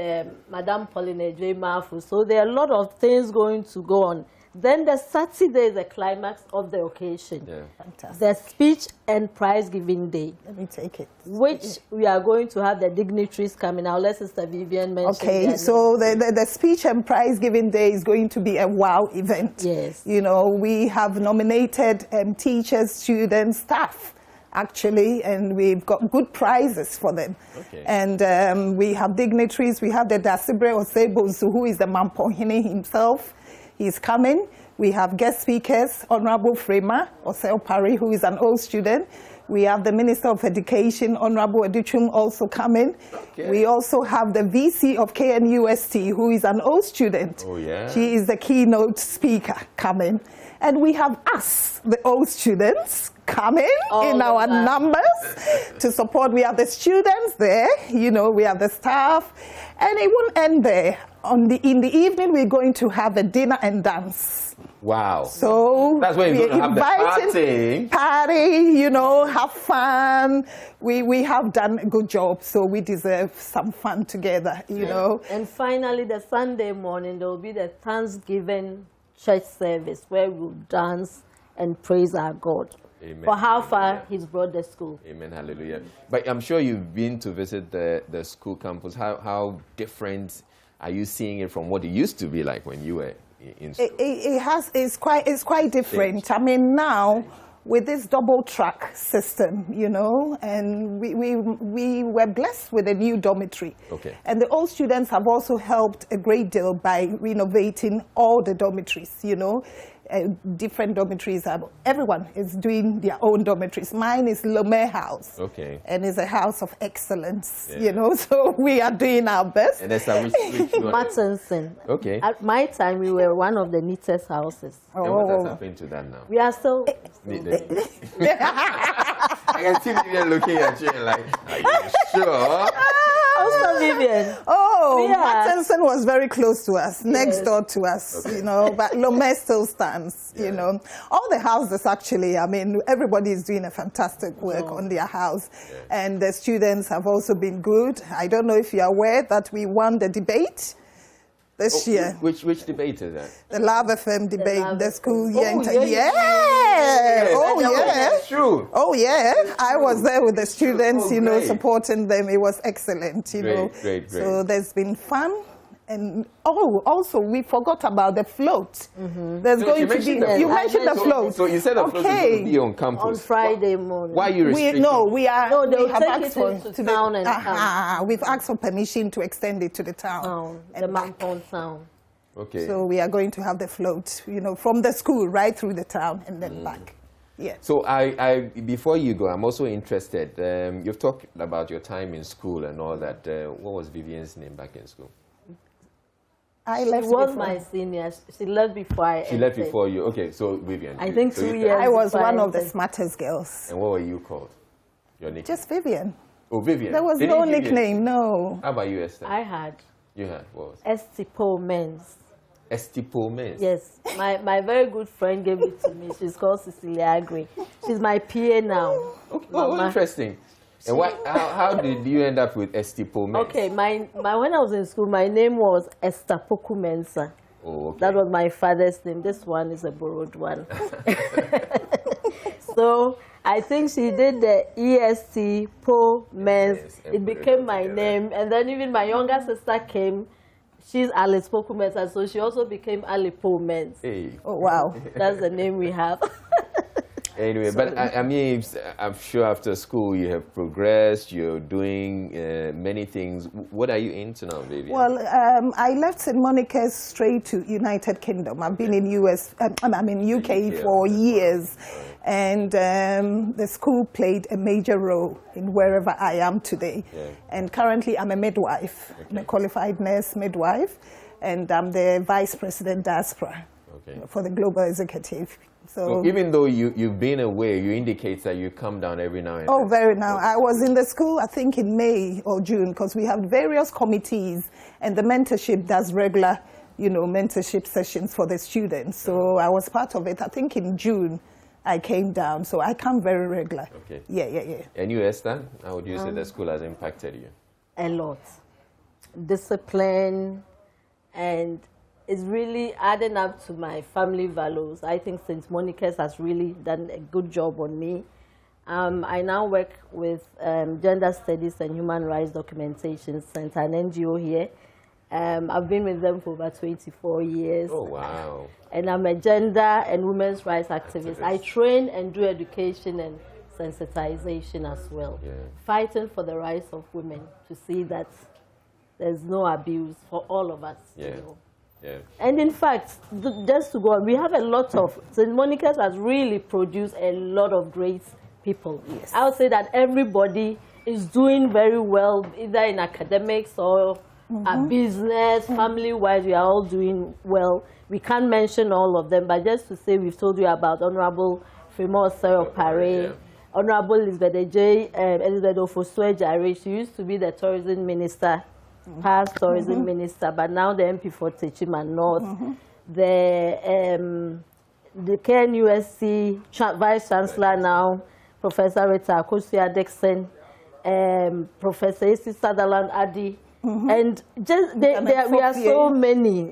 Speaker 22: Madame Pauline J. Mafu. So there are a lot of things going to go on. Then the Saturday is the climax of the occasion. Yeah. Fantastic. The speech and prize giving day.
Speaker 6: Let me take it.
Speaker 22: Which we are going to have the dignitaries coming. Now let Sister Vivian mention.
Speaker 6: Okay, so the speech and prize giving day is going to be a wow event.
Speaker 22: Yes.
Speaker 6: You know, we have nominated teachers, students, staff, actually, and we've got good prizes for them. Okay. And we have dignitaries. We have the Dasibre Osebosu, who is the Mampohene himself. He's coming. We have guest speakers, Honorable Frema Oseo Pari, who is an old student. We have the Minister of Education, Honorable Edichum, also coming. Okay. We also have the VC of KNUST, who is an old student.
Speaker 1: Oh, yeah.
Speaker 6: She is the keynote speaker coming. And we have us, the old students, coming in our numbers to support. We have the students there, you know, we have the staff. And it won't end there. In the evening, we're going to have a dinner and dance.
Speaker 1: Wow.
Speaker 6: So
Speaker 1: that's where you're going to have the
Speaker 6: party, you know, have fun. We have done a good job, so we deserve some fun together, you know.
Speaker 22: And finally, the Sunday morning, there will be the Thanksgiving church service where we'll dance and praise our God. Amen. For how far He's brought the school.
Speaker 1: Amen, hallelujah. But I'm sure you've been to visit the school campus. How different are you seeing it from what it used to be like when you were in school?
Speaker 6: It's quite different. I mean, now with this double track system, you know, and we were blessed with a new dormitory.
Speaker 1: Okay.
Speaker 6: And the old students have also helped a great deal by renovating all the dormitories, you know. Different dormitories. Everyone is doing their own dormitories. Mine is Lomé House.
Speaker 1: Okay.
Speaker 6: And it's a house of excellence, you know, so we are doing our best.
Speaker 1: And that's which one?
Speaker 22: Martinson.
Speaker 1: Okay.
Speaker 22: At my time, we were one of the neatest houses.
Speaker 1: And what has happened to that now?
Speaker 22: We are still...
Speaker 1: I can see Vivian looking at you like, are you sure?
Speaker 22: Also, Vivian.
Speaker 6: Oh, Martinson was very close to us, next door to us, you know, but Lomé still stands, you know. All the houses, actually, I mean, everybody is doing a fantastic work on their house. Yeah. And the students have also been good. I don't know if you're aware that we won the debate this year.
Speaker 1: Which debate is that?
Speaker 6: The Love FM debate, the school year.
Speaker 1: That's true.
Speaker 6: Oh, yeah. I was there with the students, you know, supporting them. It was excellent, you know.
Speaker 1: Great.
Speaker 6: So there's been fun. And also we forgot about the float. There's going to be. You mentioned the float.
Speaker 1: So you said the float is going to be on campus
Speaker 22: on Friday morning.
Speaker 1: Why are you restricting?
Speaker 6: We are.
Speaker 22: No, they
Speaker 6: we
Speaker 22: will
Speaker 6: have
Speaker 22: take
Speaker 6: asked
Speaker 22: it
Speaker 6: for
Speaker 22: to town and town.
Speaker 6: We've asked for permission to extend it to the town.
Speaker 22: The Mampon town.
Speaker 1: Okay.
Speaker 6: So we are going to have the float, you know, from the school right through the town and then back. Yeah.
Speaker 1: So I before you go, I'm also interested. You've talked about your time in school and all that. What was Vivian's name back in school?
Speaker 6: I left
Speaker 22: she was
Speaker 6: before.
Speaker 22: my senior. She left before I
Speaker 1: She left before you. Okay, so Vivian.
Speaker 22: I think 2 years.
Speaker 6: I was one of the smartest girls.
Speaker 1: And what were you called? Your nickname?
Speaker 6: Just Vivian.
Speaker 1: Oh, Vivian.
Speaker 6: There was no nickname, no.
Speaker 1: How about you, Esther?
Speaker 22: I had.
Speaker 1: You had what was?
Speaker 22: Estipo Mens.
Speaker 1: Estipo Mens?
Speaker 22: Yes. My very good friend gave it to me. She's called Cecilia Agri. She's my PA now.
Speaker 1: Okay. Oh, interesting. And how did you end up with Estipo Mens?
Speaker 22: Okay, when I was in school, my name was Esther Poku Mensa.
Speaker 1: Oh, okay.
Speaker 22: That was my father's name. This one is a borrowed one. So I think she did the EST Po Mens. It became my name. And then even my younger sister came. She's Alice Poku Mensa, so she also became Ali Po Mens.
Speaker 1: Hey.
Speaker 6: Oh, wow.
Speaker 22: That's the name we have.
Speaker 1: Anyway,
Speaker 6: So,
Speaker 1: but I mean, I'm sure after school you have progressed, you're doing many things. What are you into now, Vivian?
Speaker 6: Well, I left St. Monica's straight to United Kingdom. I've been in I'm in UK for years. And the school played a major role in wherever I am today. Yeah. And currently I'm a midwife, I'm a qualified nurse midwife, and I'm the vice president diaspora for the global executive.
Speaker 1: So even though you've been away, you indicate that you come down every now and then.
Speaker 6: Oh, very now. I was in the school, I think, in May or June, because we have various committees, and the mentorship does regular, mentorship sessions for the students. So I was part of it, I think, in June. I came down, so I come very regular.
Speaker 1: Okay.
Speaker 6: Yeah.
Speaker 1: And you, Esther, how would you say the school has impacted you?
Speaker 22: A lot. Discipline, and it's really adding up to my family values. I think St. Monica's has really done a good job on me. I now work with Gender Studies and Human Rights Documentation Center, an NGO here. I've been with them for over 24 years.
Speaker 1: Oh, wow.
Speaker 22: And I'm a gender and women's rights activist. I train and do education and sensitization as well. Yeah. Fighting for the rights of women, to see that there's no abuse for all of us.
Speaker 1: Yeah. Yeah.
Speaker 22: And in fact, just to go on, we have a lot of, St. Monica's has really produced a lot of great people. Yes. I would say that everybody is doing very well, either in academics or business, family-wise, we are all doing well. We can't mention all of them, but just to say, we've told you about Honorable Fremont Pare, Honorable Elizabeth Ofosue-Jare. She used to be the tourism minister, past tourism minister, but now the MP for Techima North. The KNUSC Vice Chancellor now, Professor Rita Akosua-Dixon, Professor Isi Sutherland Adi, and just we are so many,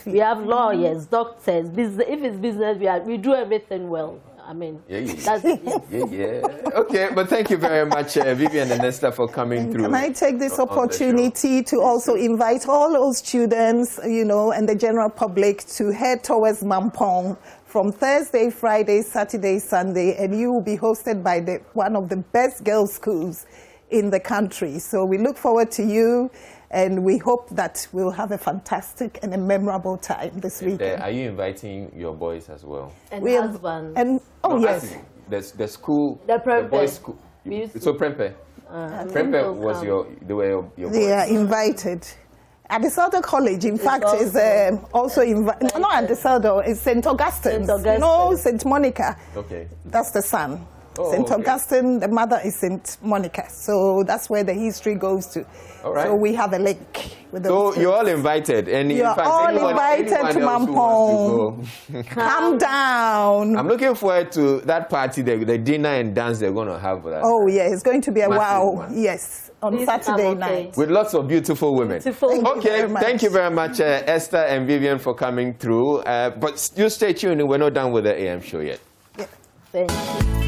Speaker 22: we have lawyers, doctors, business. If it's business, we do everything well. I mean, that's
Speaker 1: Okay, but thank you very much, Vivian and Esther, for coming through.
Speaker 6: Can I take this opportunity to also invite all those students, and the general public to head towards Mampong from Thursday, Friday, Saturday, Sunday, and you will be hosted by one of the best girls' schools in the country. So we look forward to you, and we hope that we'll have a fantastic and a memorable time this weekend.
Speaker 1: Are you inviting your boys as well?
Speaker 22: And husbands.
Speaker 6: Yes.
Speaker 1: The school,
Speaker 22: the
Speaker 1: boys' school. So Prempe. Prempe was your boys.
Speaker 6: They are invited. At the Southern College, in fact, is also invited. Not at the Southern, it's St. Augustine. St. Monica.
Speaker 1: Okay.
Speaker 6: That's the son. St. Augustine, the mother is St. Monica. So that's where the history goes to.
Speaker 1: All right.
Speaker 6: So we have a link with
Speaker 1: So you're all invited. And
Speaker 6: you're all invited to Mampong. Come down.
Speaker 1: I'm looking forward to that party, the dinner and dance they're going to have.
Speaker 6: Oh, yeah. It's going to be a wow. Yes. On Saturday night.
Speaker 1: With lots of beautiful women. Thank you very much, Esther and Vivian, for coming through. But you stay tuned. We're not done with the AM show yet.
Speaker 22: Yeah. Thank you.